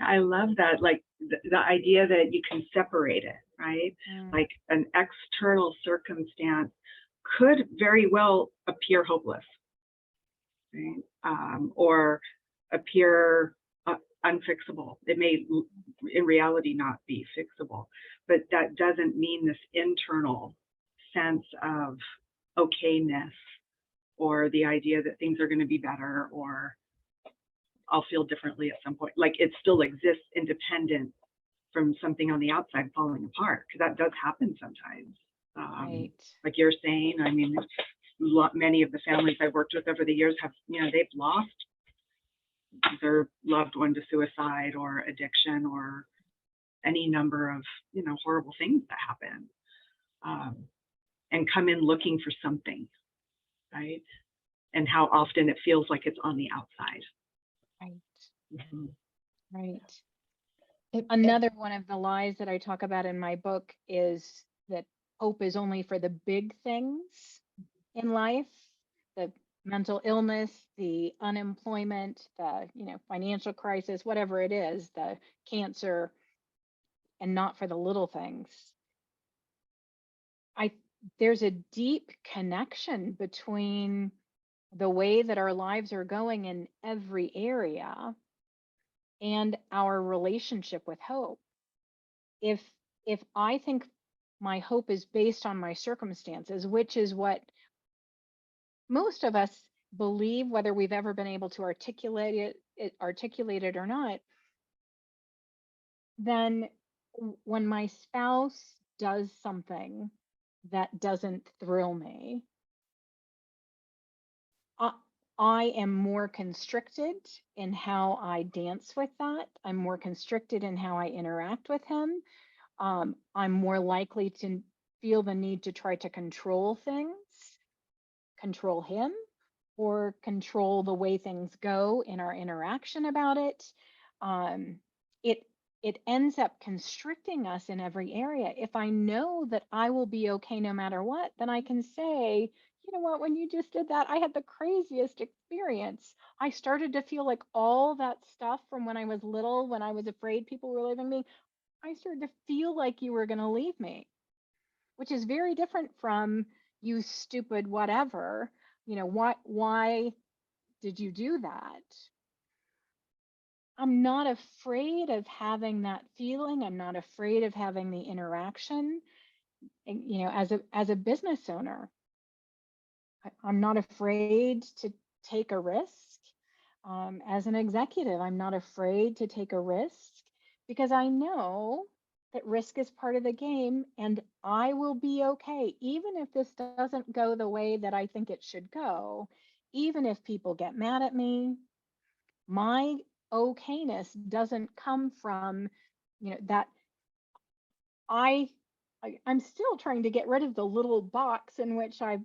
Speaker 3: I love that, like the idea that you can separate it, right?
Speaker 1: mm,
Speaker 3: Like an external circumstance could very well appear hopeless, right? Or appear unfixable. It may, in reality, not be fixable, but that doesn't mean this internal sense of okayness or the idea that things are going to be better or I'll feel differently at some point. Like it still exists independent from something on the outside falling apart, because that does happen sometimes.
Speaker 1: right.
Speaker 3: Like you're saying, I mean, many of the families I've worked with over the years have, they've lost their loved one to suicide or addiction or any number of, horrible things that happen, and come in looking for something, right? And how often it feels like it's on the outside.
Speaker 1: Right.
Speaker 3: Mhm.
Speaker 1: Right.
Speaker 2: It,
Speaker 1: Another one of the lies that I talk about in my book is that hope is only for the big things in life, the mental illness, the unemployment, the, financial crisis, whatever it is, the cancer, and not for the little things. I There's a deep connection between the way that our lives are going in every area and our relationship with hope. If if I think my hope is based on my circumstances, which is what most of us believe, whether we've ever been able to articulate it or not, then when my spouse does something that doesn't thrill me, I, I am more constricted in how I dance with that. I'm more constricted in how I interact with him. I'm more likely to feel the need to try to control things, control him, or control the way things go in our interaction about it. Um, it it ends up constricting us in every area. If I know that I will be okay no matter what, then I can say, you know what, when you just did that, I had the craziest experience. I started to feel like all that stuff from when I was little, when I was afraid people were leaving me. I started to feel like you were going to leave me, which is very different from you stupid whatever. Why did you do that? I'm not afraid of having that feeling. I'm not afraid of having the interaction. And, as a business owner, I'm not afraid to take a risk. As an executive, I'm not afraid to take a risk because I know that risk is part of the game and I will be okay. Even if this doesn't go the way that I think it should go, even if people get mad at me, my okayness doesn't come from, that I, I'm still trying to get rid of the little box in which I've,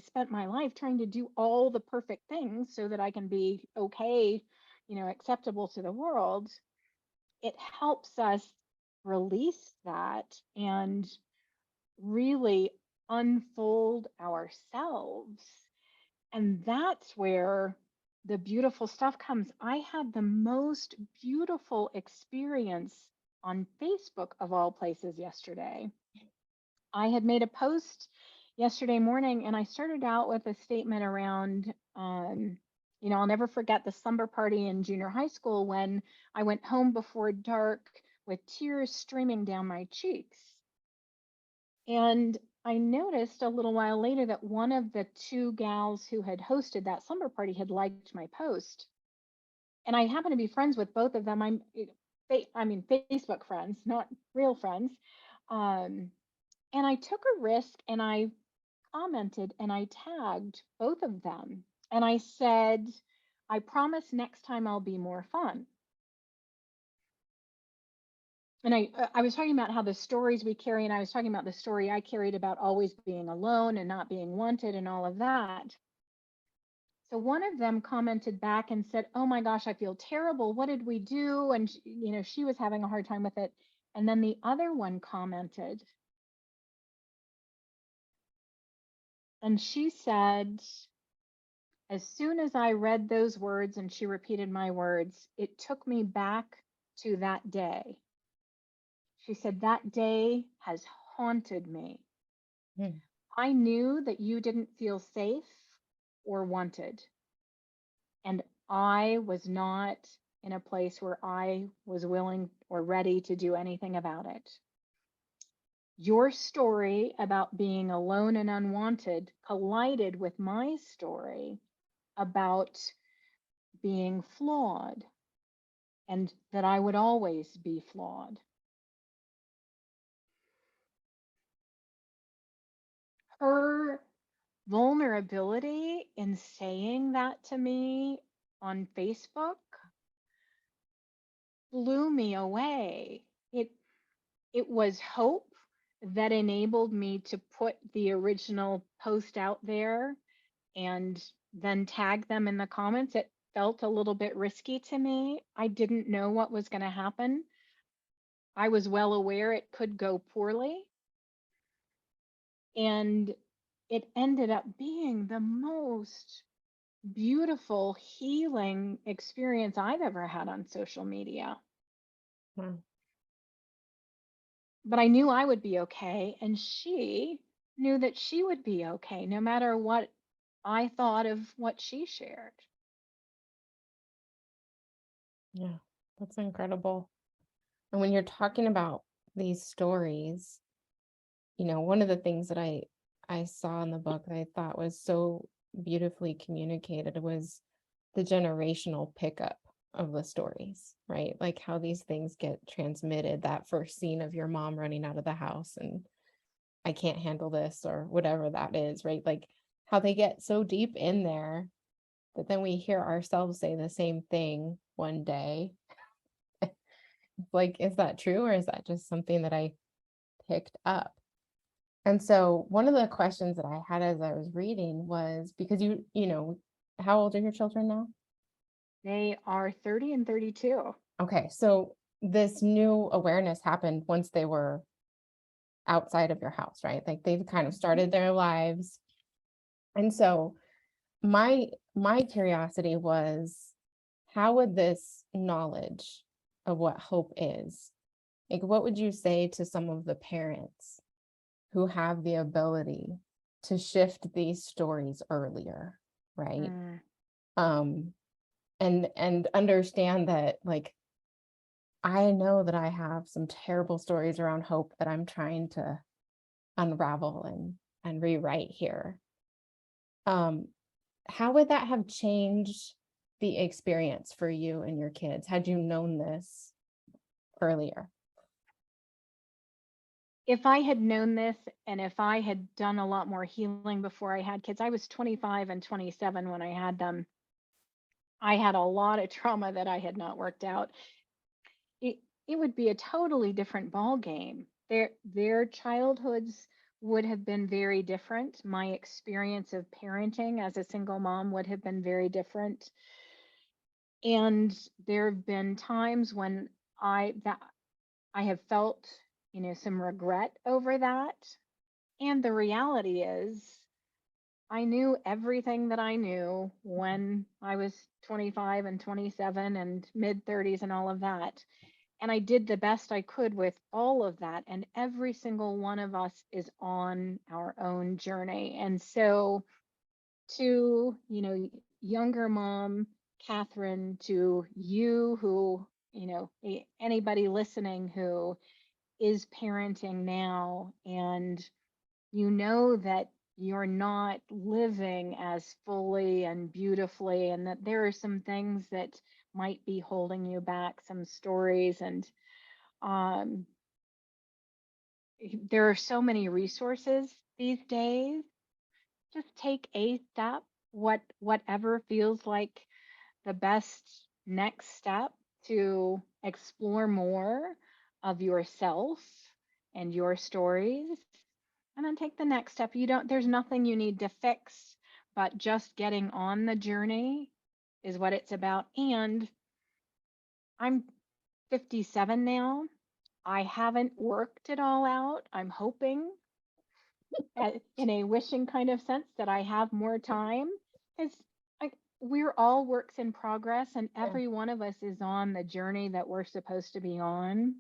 Speaker 1: spent my life trying to do all the perfect things so that I can be okay, acceptable to the world. It helps us release that and really unfold ourselves. And that's where the beautiful stuff comes. I had the most beautiful experience on Facebook, of all places, yesterday. I had made a post yesterday morning and I started out with a statement around, I'll never forget the slumber party in junior high school when I went home before dark with tears streaming down my cheeks. And I noticed a little while later that one of the two gals who had hosted that slumber party had liked my post. And I happen to be friends with both of them. I mean, Facebook friends, not real friends. Um, and I took a risk and I commented and I tagged both of them. And I said, I promise next time I'll be more fun. And I was talking about how the stories we carry, and I was talking about the story I carried about always being alone and not being wanted and all of that. So one of them commented back and said, "Oh my gosh, I feel terrible. What did we do?" And she was having a hard time with it. And then the other one commented, and she said, as soon as I read those words and she repeated my words, it took me back to that day. She said, that day has haunted me.
Speaker 2: Hmm.
Speaker 1: I knew that you didn't feel safe or wanted, and I was not in a place where I was willing or ready to do anything about it. Your story about being alone and unwanted collided with my story about being flawed and that I would always be flawed. Her vulnerability in saying that to me on Facebook blew me away. It was hope that enabled me to put the original post out there and then tag them in the comments. It felt a little bit risky to me. I didn't know what was going to happen. I was well aware it could go poorly. And it ended up being the most beautiful healing experience I've ever had on social media.
Speaker 2: Wow.
Speaker 1: But I knew I would be okay, and she knew that she would be okay no matter what I thought of what she shared.
Speaker 2: Yeah, that's incredible. And when you're talking about these stories, one of the things that I saw in the book that I thought was so beautifully communicated was the generational pickup of the stories, right? Like how these things get transmitted, that first scene of your mom running out of the house and I can't handle this or whatever that is, right? Like how they get so deep in there that then we hear ourselves say the same thing one day. Like, is that true or is that just something that I picked up? And so one of the questions that I had as I was reading was because how old are your children now?
Speaker 1: They are 30 and 32.
Speaker 2: Okay, so this new awareness happened once they were outside of your house, right? Like they've kind of started their lives. And so my curiosity was, how would this knowledge of what hope is, like what would you say to some of the parents who have the ability to shift these stories earlier, right?
Speaker 1: Mm.
Speaker 2: Um and understand that, like, I know that I have some terrible stories around hope that I'm trying to unravel and rewrite here. Um, how would that have changed the experience for you and your kids had you known this earlier?
Speaker 1: If I had known this and if I had done a lot more healing before I had kids, I was 25 and 27 when I had them. I had a lot of trauma that I had not worked out. It it would be a totally different ball game. their childhoods would have been very different. My experience of parenting as a single mom would have been very different. And there have been times when I have felt, some regret over that. And the reality is, I knew everything that I knew when I was 25 and 27 and mid 30s and all of that. And I did the best I could with all of that. And every single one of us is on our own journey. And so, to, younger mom, Catherine, to you who, anybody listening who is parenting now, and you know that you're not living as fully and beautifully, and that there are some things that might be holding you back, some stories, and um, there are so many resources these days. Just take a step, whatever feels like the best next step to explore more of yourself and your stories, and then take the next step. There's nothing you need to fix, but just getting on the journey is what it's about. And I'm 57 now. I haven't worked it all out. I'm hoping, in a wishing kind of sense, that I have more time, because we're all works in progress, and
Speaker 2: Yeah.
Speaker 1: every one of us is on the journey that we're supposed to be on.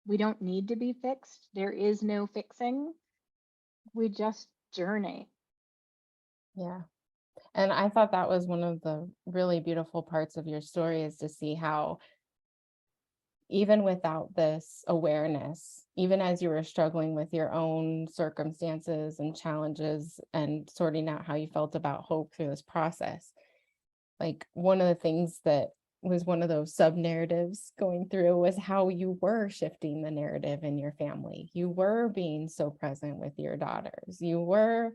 Speaker 1: We don't need to be fixed. There is no fixing. We just journey.
Speaker 2: Yeah. And I thought that was one of the really beautiful parts of your story, is to see how even without this awareness, even as you were struggling with your own circumstances and challenges and sorting out how you felt about hope through this process, like one of the things that was one of those sub narratives going through was how you were shifting the narrative in your family. You were being so present with your daughters. You were,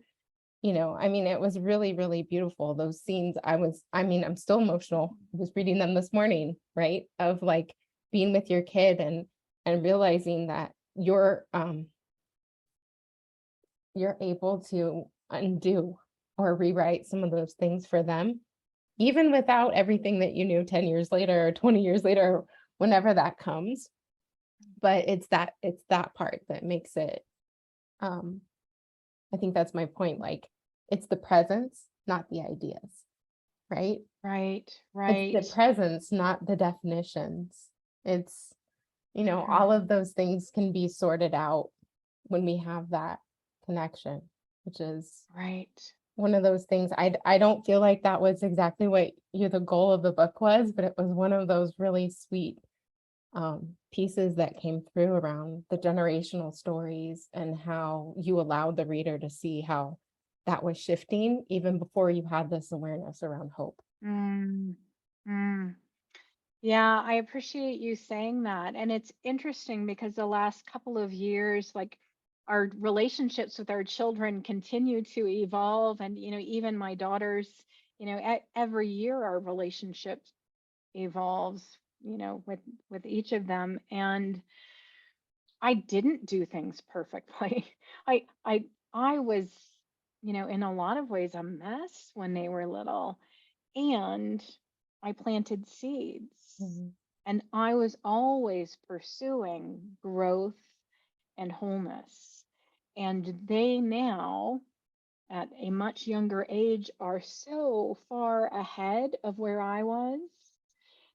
Speaker 2: it was really, really beautiful. Those scenes, I'm still emotional. I was reading them this morning, right? Of like being with your kid and realizing that you're able to undo or rewrite some of those things for them, even without everything that you knew 10 years later or 20 years later, whenever that comes. But it's that part that makes it, I think that's my point. Like, it's the presence, not the ideas, right?
Speaker 1: Right,
Speaker 2: It's
Speaker 1: right.
Speaker 2: the presence, not the definitions. It's, all of those things can be sorted out when we have that connection, which is
Speaker 1: Right.
Speaker 2: one of those things. I don't feel like that was exactly what the goal of the book was, but it was one of those really sweet pieces that came through around the generational stories and how you allowed the reader to see how that was shifting even before you had this awareness around hope.
Speaker 1: Mm, mm. Yeah, I appreciate you saying that. And it's interesting because the last couple of years, like, our relationships with our children continue to evolve. And, even my daughters, every year our relationship evolves, with each of them. And I didn't do things perfectly. I I I was, in a lot of ways a mess when they were little, and I planted seeds.
Speaker 2: Mhm.
Speaker 1: And I was always pursuing growth and wholeness. And they now, at a much younger age, are so far ahead of where I was.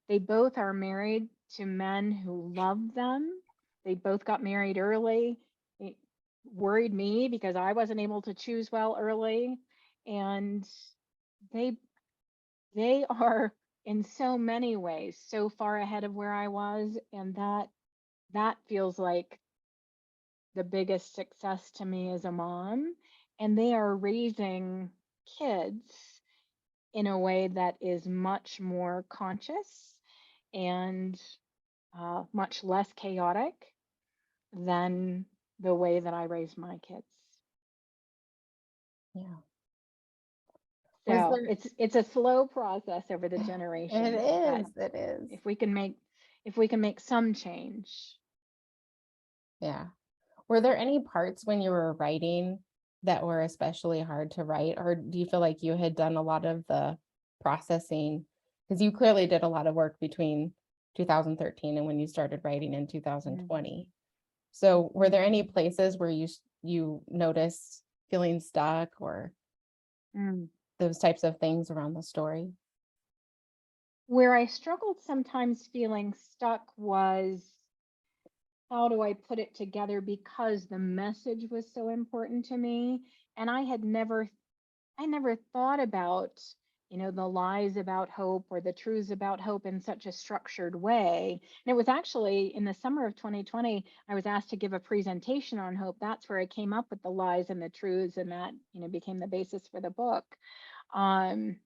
Speaker 1: They both are married to men who love them. They both got married early. It worried me because I wasn't able to choose well early. And they they are, in so many ways, so far ahead of where I was, and that feels like the biggest success to me as a mom. And they are raising kids in a way that is much more conscious and much less chaotic than the way that I raised my kids.
Speaker 2: Yeah. Was
Speaker 1: So
Speaker 2: there
Speaker 1: it's a slow process over the
Speaker 2: It
Speaker 1: generations, but
Speaker 2: is, it is.
Speaker 1: if we can make some change,
Speaker 2: Yeah. Were there any parts when you were writing that were especially hard to write, or do you feel like you had done a lot of the processing? Because you clearly did a lot of work between 2013 and when you started writing in 2020. So were there any places where you noticed feeling stuck or
Speaker 1: Mm.
Speaker 2: those types of things around the story?
Speaker 1: Where I struggled sometimes feeling stuck was, how do I put it together, because the message was so important to me, and I never thought about, the lies about hope or the truths about hope in such a structured way. And it was actually in the summer of 2020, I was asked to give a presentation on hope. That's where I came up with the lies and the truths, and that, became the basis for the book. Um,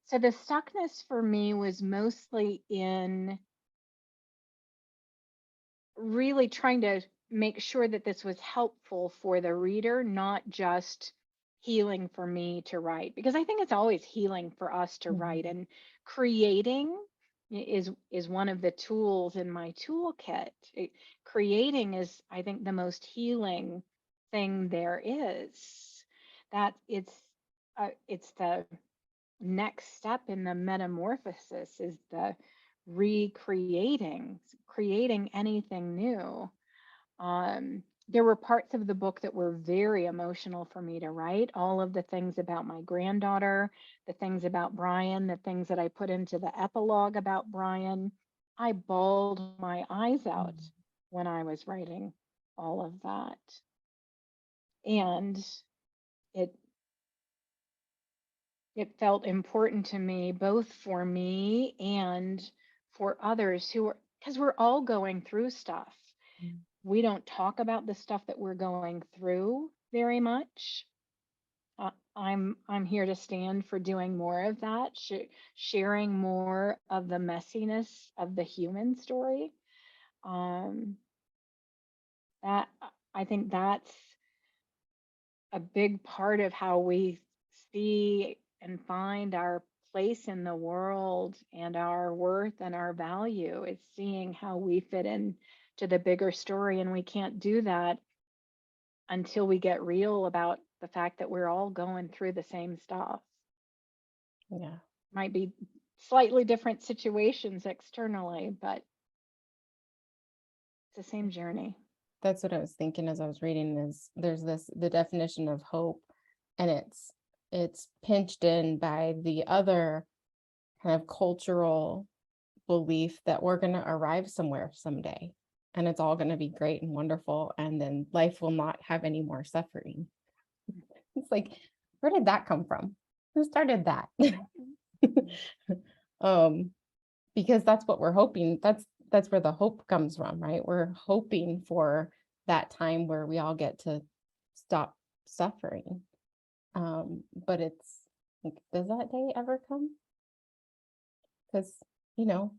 Speaker 1: so the stuckness for me was mostly in really trying to make sure that this was helpful for the reader, not just healing for me to write, because I think it's always healing for us to write, and creating is one of the tools in my toolkit. Creating is, I think, the most healing thing there is. That it's the next step in the metamorphosis, is the recreating, creating anything new. There were parts of the book that were very emotional for me to write. All of the things about my granddaughter, the things about Brian, the things that I put into the epilogue about Brian. I bawled my eyes out when I was writing all of that. And it it felt important to me, both for me and for others who are, because we're all going through stuff.
Speaker 2: Mm.
Speaker 1: We don't talk about the stuff that we're going through very much. I'm here to stand for doing more of that, sharing more of the messiness of the human story. Um, that I think that's a big part of how we see and find our place in the world, and our worth and our value, is seeing how we fit in to the bigger story. And we can't do that until we get real about the fact that we're all going through the same stuff.
Speaker 2: Yeah.
Speaker 1: Might be slightly different situations externally, but it's the same journey.
Speaker 2: That's what I was thinking as I was reading, is there's the definition of hope, and it's pinched in by the other kind of cultural belief that we're going to arrive somewhere someday and it's all going to be great and wonderful, and then life will not have any more suffering. It's like, where did that come from? Who started that? um because that's what we're hoping, that's where the hope comes from, right? We're hoping for that time where we all get to stop suffering. But it's like, does that day ever come? Because, you know,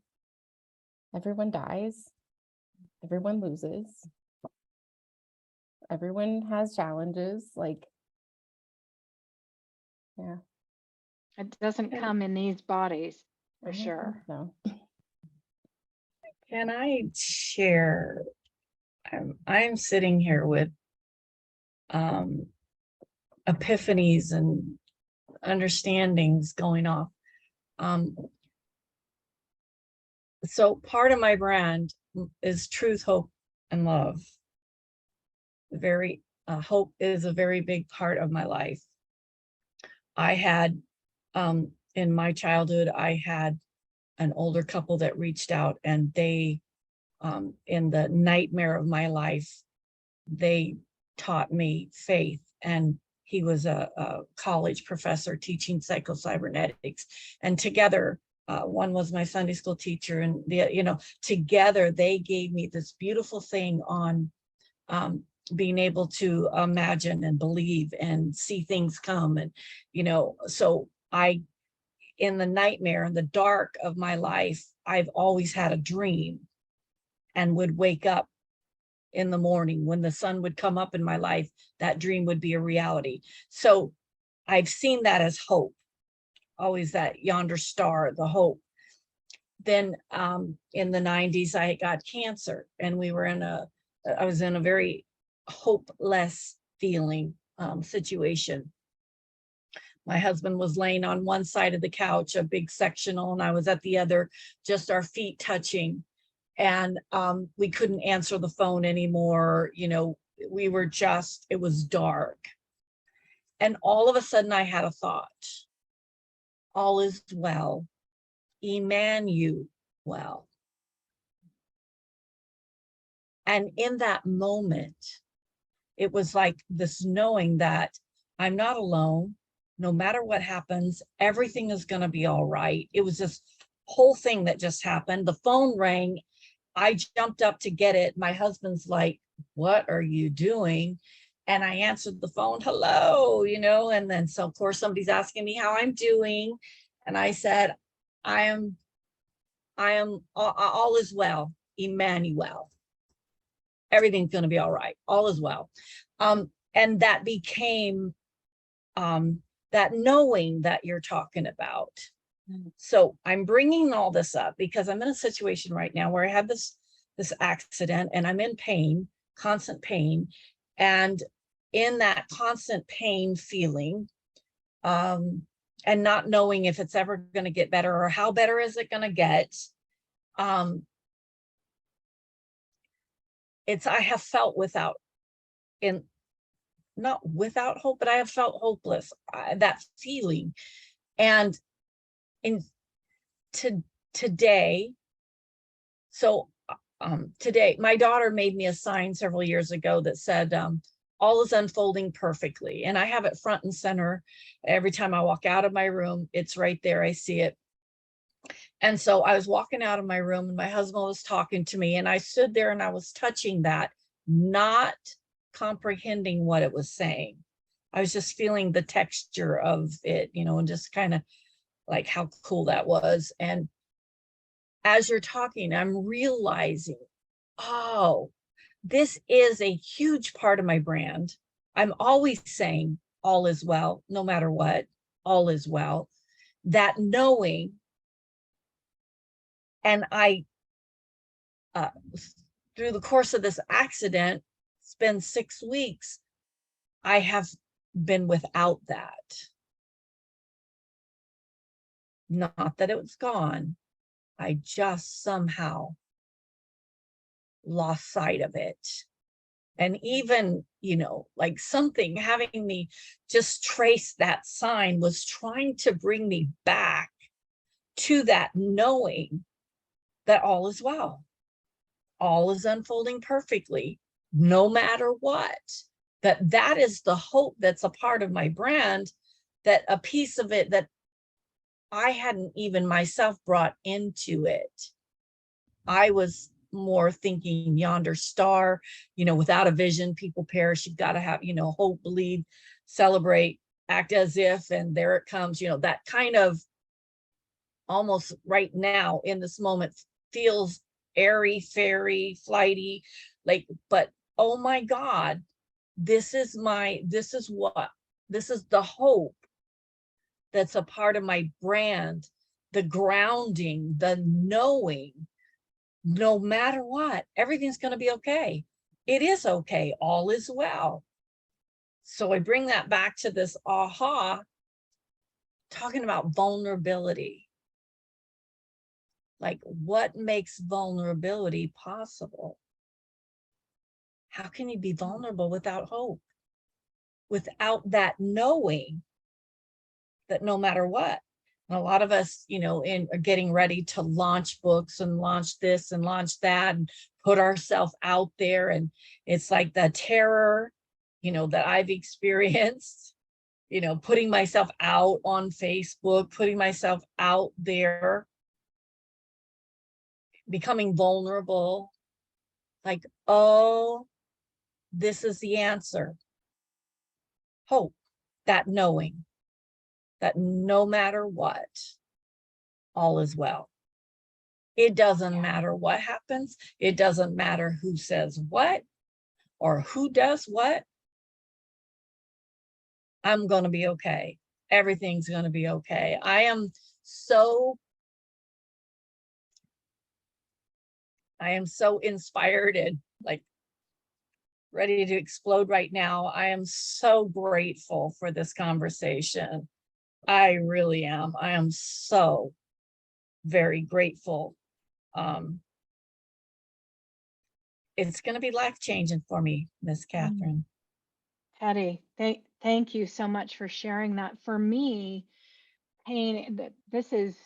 Speaker 2: everyone dies, everyone loses, everyone has challenges. Like, yeah,
Speaker 1: It doesn't
Speaker 4: And
Speaker 1: come in these bodies,
Speaker 2: I
Speaker 1: for
Speaker 2: don't think
Speaker 1: sure.
Speaker 2: so.
Speaker 4: can I share? I'm sitting here with um, epiphanies and understandings going off. So part of my brand is truth, hope, and love. Very hope is a very big part of my life. I had in my childhood, I had an older couple that reached out, and they in the nightmare of my life, they taught me faith. And he was a college professor teaching psychocybernetics, and together one was my Sunday school teacher, and together they gave me this beautiful thing on being able to imagine and believe and see things come. And so I, in the nightmare, in the dark of my life, I've always had a dream and would wake up in the morning when the sun would come up in my life. That dream would be a reality. So I've seen that as hope, always that yonder star, the hope. Then in the 90s, I got cancer, and we were in a I was in a very hopeless feeling situation. My husband was laying on one side of the couch, a big sectional, and I was at the other, just our feet touching. And we couldn't answer the phone anymore. You know, we were just, it was dark. And all of a sudden I had a thought. All is well. Emmanuel. And in that moment, it was like this knowing that I'm not alone. No matter what happens, everything is going to be all right. It was this whole thing that just happened. The phone rang. I jumped up to get it. My husband's like, "What are you doing?" And I answered the phone, "Hello," you know, and then so of course somebody's asking me how I'm doing. And I said, I am all is well, Emmanuel. Everything's going to be all right. All is well. And that became that knowing that you're talking about. So I'm bringing all this up because I'm in a situation right now where I had this accident and I'm in pain, constant pain. And in that constant pain feeling, and not knowing if it's ever going to get better or how better is it going to get, I have felt not without hope, but I have felt hopeless, that feeling. And today, today, my daughter made me a sign several years ago that said, all is unfolding perfectly. And I have it front and center. Every time I walk out of my room, it's right there. I see it. And so I was walking out of my room and my husband was talking to me and I stood there and I was touching that, not comprehending what it was saying. I was just feeling the texture of it, you know, and just kind of like how cool that was. And as you're talking, I'm realizing, oh, this is a huge part of my brand. I'm always saying all is well, no matter what, all is well. That knowing, and I, through the course of this accident, it's been 6 weeks, I have been without that. Not that it was gone. I just somehow lost sight of it. And even, you know, like something having me just trace that sign was trying to bring me back to that knowing that all is well. All is unfolding perfectly, no matter what. That is the hope that's a part of my brand, that a piece of it that I hadn't even myself brought into it. I was more thinking yonder star, you know, without a vision, people perish. You've got to have, you know, hope, believe, celebrate, act as if, and there it comes, you know, that kind of almost right now in this moment feels airy, fairy, flighty, like, but oh my God, this is the hope that's a part of my brand, the grounding, the knowing, no matter what, everything's going to be okay. It is okay. All is well. So I bring that back to this aha, talking about vulnerability. Like, what makes vulnerability possible? How can you be vulnerable without hope? Without that knowing that no matter what, and a lot of us, you know, are getting ready to launch books and launch this and launch that and put ourselves out there. And it's like the terror, you know, that I've experienced, you know, putting myself out on Facebook, putting myself out there, becoming vulnerable, like, oh, this is the answer. Hope, that knowing that no matter what, all is well. It doesn't matter what happens. It doesn't matter who says what or who does what. I'm going to be okay. Everything's going to be okay. I am so inspired and like ready to explode right now. I am so grateful for this conversation. I really am. I am so very grateful. It's going to be life changing for me, Miss Catherine.
Speaker 1: Patty, thank you so much for sharing that. For me, pain, this is,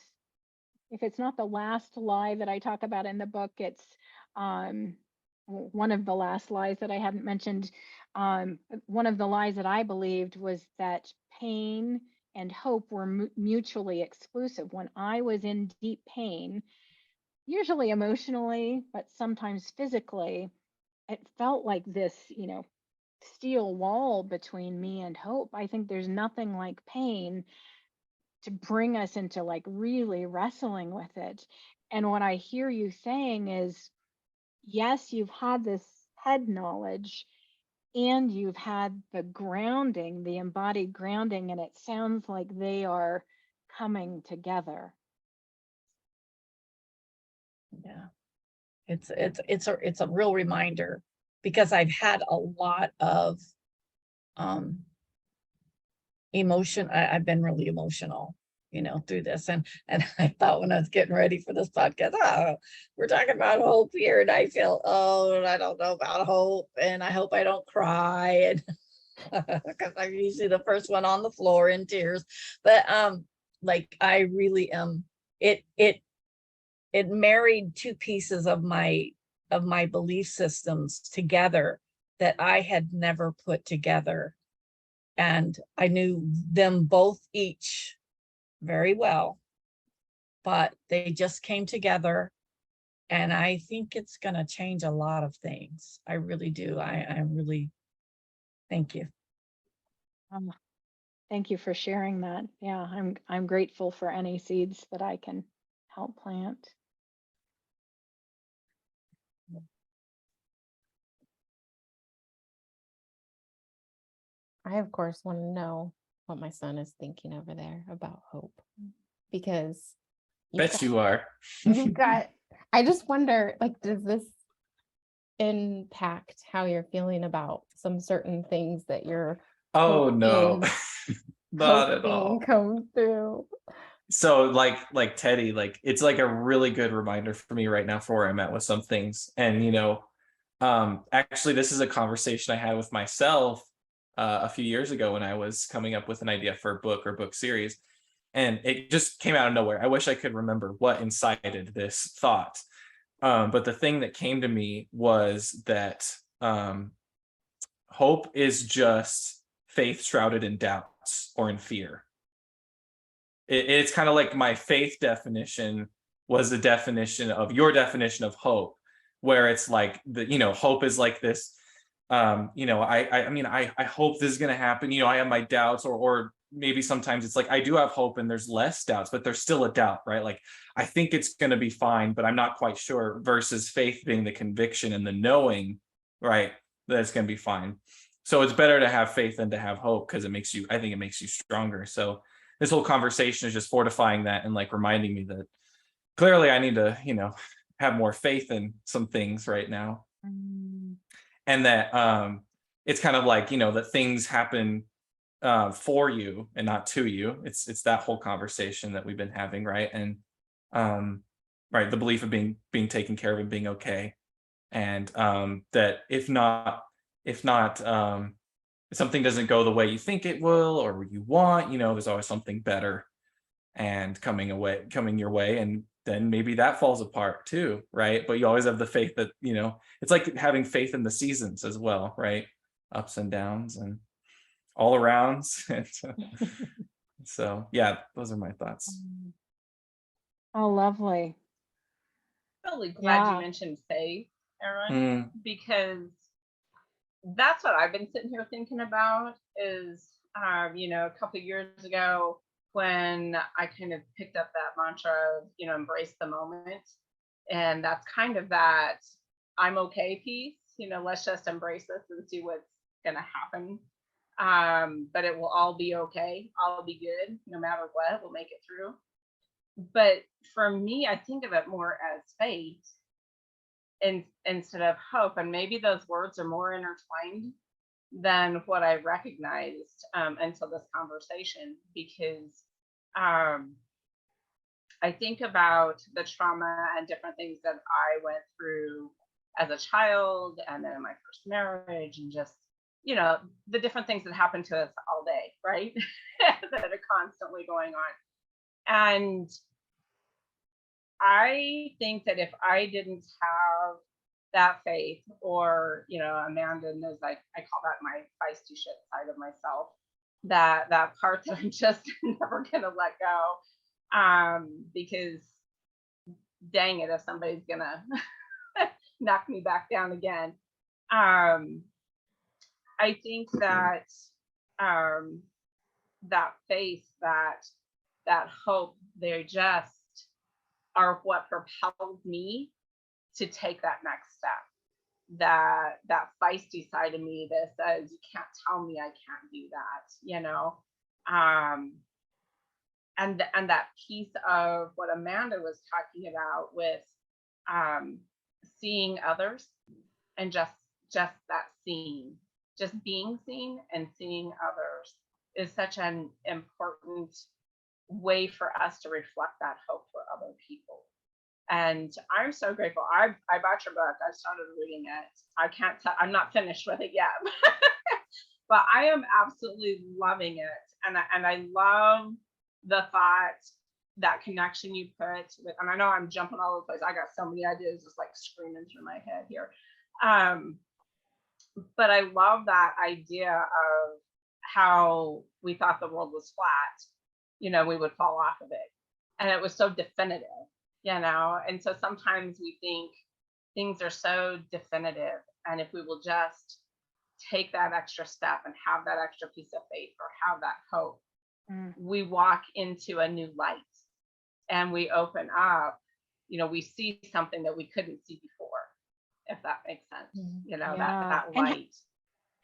Speaker 1: if it's not the last lie that I talk about in the book, it's one of the last lies that I haven't mentioned. One of the lies that I believed was that pain and hope were mutually exclusive. When I was in deep pain, usually emotionally, but sometimes physically, it felt like this, steel wall between me and hope. I think there's nothing like pain to bring us into like really wrestling with it. And what I hear you saying is, yes, you've had this head knowledge and you've had the grounding, the embodied grounding, and it sounds like they are coming together.
Speaker 4: Yeah. It's a real reminder, because I've had a lot of emotion. I've been really emotional, through this. And I thought when I was getting ready for this podcast, we're talking about hope here. And I feel, I don't know about hope. And I hope I don't cry. And because I'm usually the first one on the floor in tears. But like I really am, it married two pieces of my belief systems together that I had never put together. And I knew them both each very well, but they just came together. And I think it's going to change a lot of things. I really do. I really thank you.
Speaker 1: Um, Thank you for sharing that. Yeah, I'm grateful for any seeds that I can help plant.
Speaker 2: I, of course, want to know what my son is thinking over there about hope, because
Speaker 5: Bet you are.
Speaker 2: you've got, I just wonder, like, does this impact how you're feeling about some certain things that you're
Speaker 5: Oh no,
Speaker 2: hoping
Speaker 5: not at all.
Speaker 2: come through?
Speaker 5: So like Teddy, like it's like a really good reminder for me right now for where I'm at with some things. And actually this is a conversation I had with myself a few years ago when I was coming up with an idea for a book or book series. And it just came out of nowhere. I wish I could remember what incited this thought. But the thing that came to me was that hope is just faith shrouded in doubts or in fear. It's kind of like my faith definition was the definition of your definition of hope, where it's like hope is like this. I hope this is going to happen. I have my doubts, or maybe sometimes it's like I do have hope and there's less doubts, but there's still a doubt, right? Like I think it's going to be fine, but I'm not quite sure. Versus faith being the conviction and the knowing, right, that it's going to be fine. So it's better to have faith than to have hope, because I think it makes you stronger. So this whole conversation is just fortifying that and like reminding me that clearly I need to, have more faith in some things right now. And that it's kind of like, that things happen for you and not to you. It's that whole conversation that we've been having, right? And right, the belief of being taken care of and being okay. And that if something doesn't go the way you think it will or you want, there's always something better and coming your way, and then maybe that falls apart too, right? But you always have the faith that, it's like having faith in the seasons as well, right? Ups and downs and all arounds. So yeah, those are my thoughts.
Speaker 1: Oh, lovely.
Speaker 6: Really glad you
Speaker 1: Yeah.
Speaker 6: mentioned faith, Erin,
Speaker 5: Mm,
Speaker 6: because that's what I've been sitting here thinking about is, a couple of years ago when I kind of picked up that mantra of, embrace the moment. And that's kind of that I'm okay piece, let's just embrace this and see what's going to happen. But it will all be okay. I'll be good no matter what. We'll make it through. But for me, I think of it more as faith instead of hope. And maybe those words are more intertwined than what I recognized until this conversation, because I think about the trauma and different things that I went through as a child and then in my first marriage, and just, you know, the different things that happen to us all day, right? That are constantly going on. And I think that if I didn't have that faith, or, you know, Amanda knows, I call that my feisty shit side of myself, that part that I'm just never gonna let go. Because dang it, if somebody's gonna knock me back down again. I think that that faith, that hope, they just are what propelled me to take that next step. That feisty side of me that says, you can't tell me I can't do that, you know. And that piece of what Amanda was talking about with seeing others, and just that seeing, just being seen and seeing others, is such an important way for us to reflect that hope for other people. And I'm so grateful. I bought your book. I started reading it. I can't tell, I'm not finished with it yet, but I am absolutely loving it. And I love the thought, that connection you put with, and I know I'm jumping all over the place. I got so many ideas just like screaming through my head here. But I love that idea of how we thought the world was flat, you know, we would fall off of it. And it was so definitive, you know. And so sometimes we think things are so definitive. And if we will just take that extra step and have that extra piece of faith, or have that hope, we walk into a new light, and we open up, you know, we see something that we couldn't see before, if that makes sense, you know.
Speaker 1: Yeah.
Speaker 6: That
Speaker 1: And
Speaker 6: light.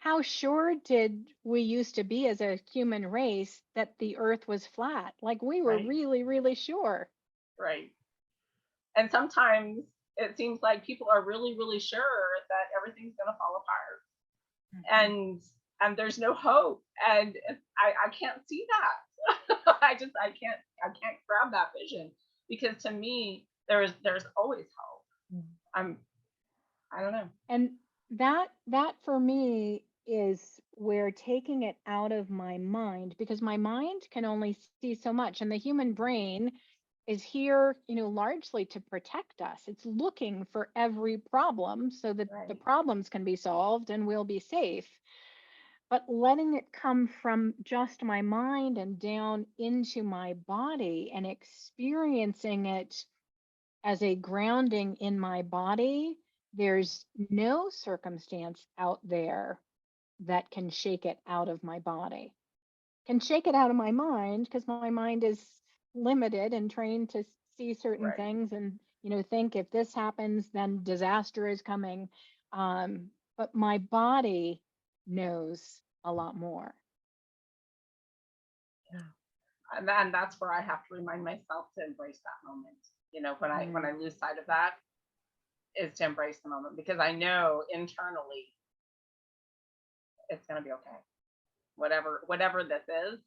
Speaker 1: how sure did we used to be as a human race that the earth was flat? Like, we were
Speaker 6: Right.
Speaker 1: really, really sure.
Speaker 6: Right. And sometimes it seems like people are really, really sure that everything's going to fall apart, and there's no hope, and I can't see that. I can't grab that vision, because to me there's always hope. I don't know.
Speaker 1: And that for me is where taking it out of my mind, because my mind can only see so much, and the human brain is here, you know, largely to protect us. It's looking for every problem so that the
Speaker 6: Right.
Speaker 1: problems can be solved and we'll be safe. But letting it come from just my mind and down into my body, and experiencing it as a grounding in my body, there's no circumstance out there that can shake it out of my body. Can shake it out of my mind, because my mind is limited and trained to see certain
Speaker 6: Right.
Speaker 1: things, and, you know, think if this happens, then disaster is coming. But my body knows a lot more.
Speaker 6: And that's where I have to remind myself to embrace that moment, you know, when I lose sight of that, is to embrace the moment, because I know internally it's going to be okay. Whatever this is,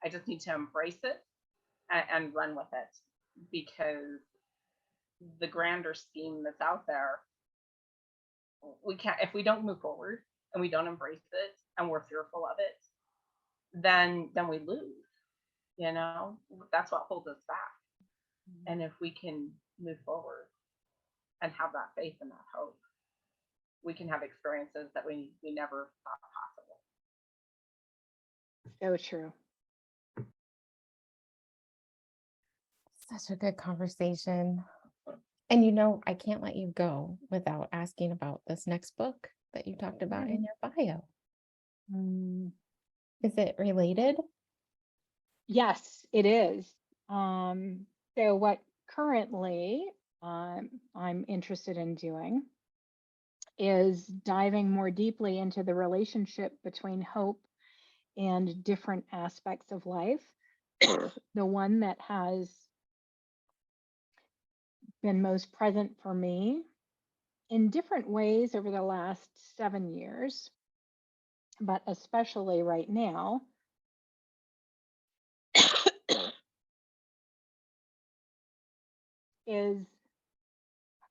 Speaker 6: I just need to embrace it and run with it, because the grander scheme that's out there, we can't, if we don't move forward and we don't embrace it and we're fearful of it, then we lose, you know. That's what holds us back. And if we can move forward and have that faith and that hope, we can have experiences that we never thought possible.
Speaker 1: So true.
Speaker 2: Such a good conversation. And you know, I can't let you go without asking about this next book that you talked about in your bio. Is it related?
Speaker 1: Yes, it is. So what currently I'm interested in doing is diving more deeply into the relationship between hope and different aspects of life. The one that has been most present for me in different ways over the last 7 years, but especially right now, is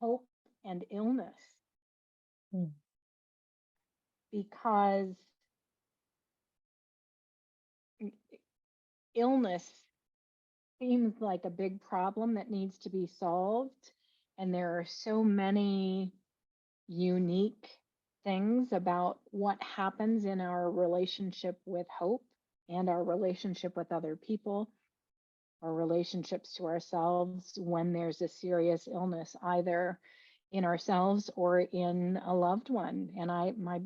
Speaker 1: hope and illness.
Speaker 2: Mm.
Speaker 1: Because illness seems like a big problem that needs to be solved. And there are so many unique things about what happens in our relationship with hope and our relationship with other people, our relationships to ourselves when there's a serious illness, either in ourselves or in a loved one. And my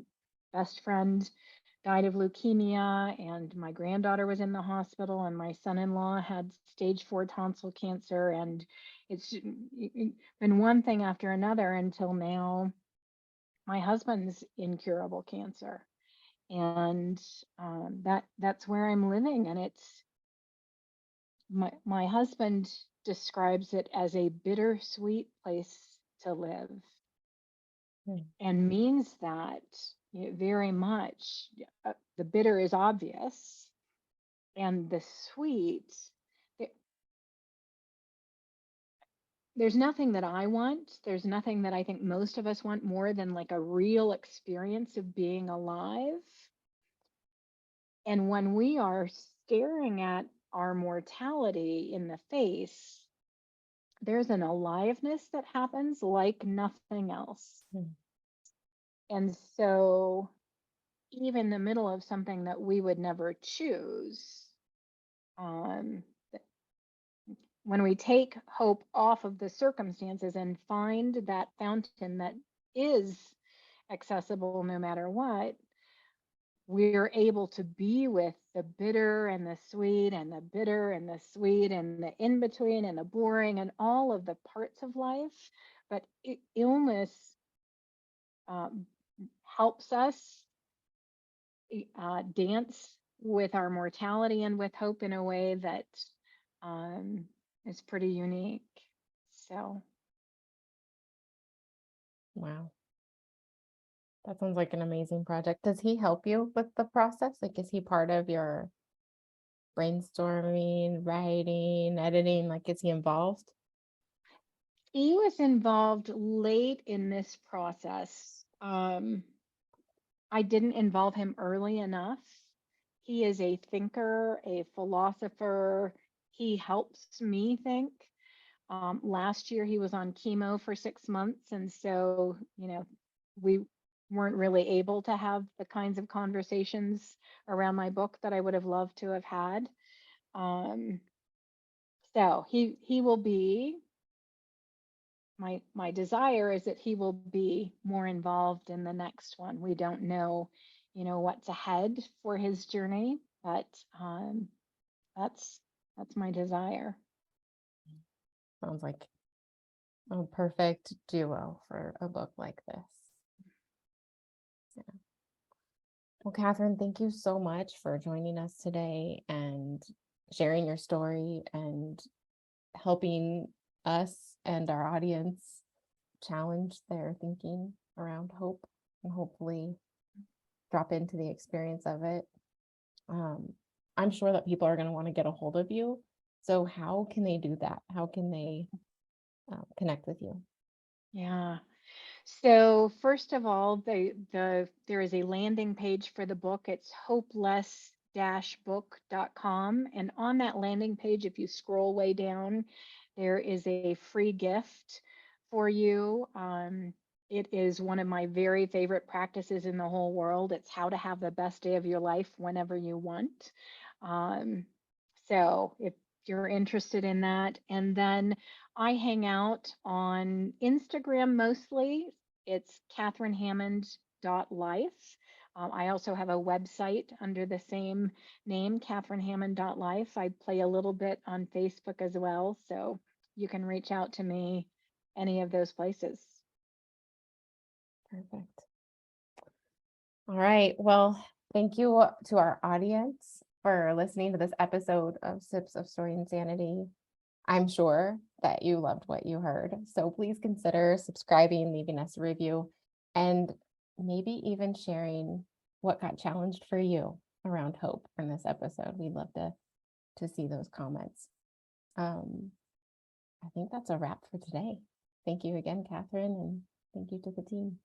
Speaker 1: best friend died of leukemia, and my granddaughter was in the hospital, and my son-in-law had stage 4 tonsil cancer, and it's been one thing after another until now my husband's incurable cancer. And that's where I'm living. And it's my husband describes it as a bittersweet place to live,
Speaker 2: Mm.
Speaker 1: and means that very much. The bitter is obvious, and the sweet, th- there's nothing that I want. There's nothing that I think most of us want more than like a real experience of being alive. And when we are staring at our mortality in the face, there's an aliveness that happens like nothing else.
Speaker 2: Mm.
Speaker 1: And so, even in the middle of something that we would never choose, um, when we take hope off of the circumstances and find that fountain that is accessible no matter what, we're able to be with the bitter and the sweet and the bitter and the sweet and the in between and the boring and all of the parts of life. But illness um, helps us dance with our mortality and with hope in a way that um, is pretty unique. So,
Speaker 2: Wow. That sounds like an amazing project. Does he help you with the process? Like, is he part of your brainstorming, writing, editing? Like, is he involved?
Speaker 1: he was involved late in this process. I didn't involve him early enough. He is a thinker, a philosopher. He helps me think. Last year, he was on chemo for 6 months. And so, we weren't really able to have the kinds of conversations around my book that I would have loved to have had. So he will be, my desire is that he will be more involved in the next one. We don't know, what's ahead for his journey, but that's my desire.
Speaker 2: Sounds like a perfect duo for a book like this. Yeah. Well, Catherine, thank you so much for joining us today and sharing your story and helping us and our audience challenge their thinking around hope and hopefully drop into the experience of it. I'm sure that people are going to want to get a hold of you. So how can they do that? How can they connect with you?
Speaker 1: Yeah. So first of all, there is a landing page for the book. It's hopeless-book.com. And on that landing page, if you scroll way down, there is a free gift for you. It is one of my very favorite practices in the whole world. It's how to have the best day of your life whenever you want. So if you're interested in that, and then I hang out on Instagram mostly. It's catherinehammond.life. I also have a website under the same name, catherinehammond.life. I play a little bit on Facebook as well, so you can reach out to me any of those places.
Speaker 2: Perfect. All right. Well, thank you to our audience for listening to this episode of Sips of Story and Sanity. I'm sure that you loved what you heard. So please consider subscribing, leaving us a review, and maybe even sharing what got challenged for you around hope in this episode. We'd love to see those comments. I think that's a wrap for today. Thank you again, Catherine, and thank you to the team.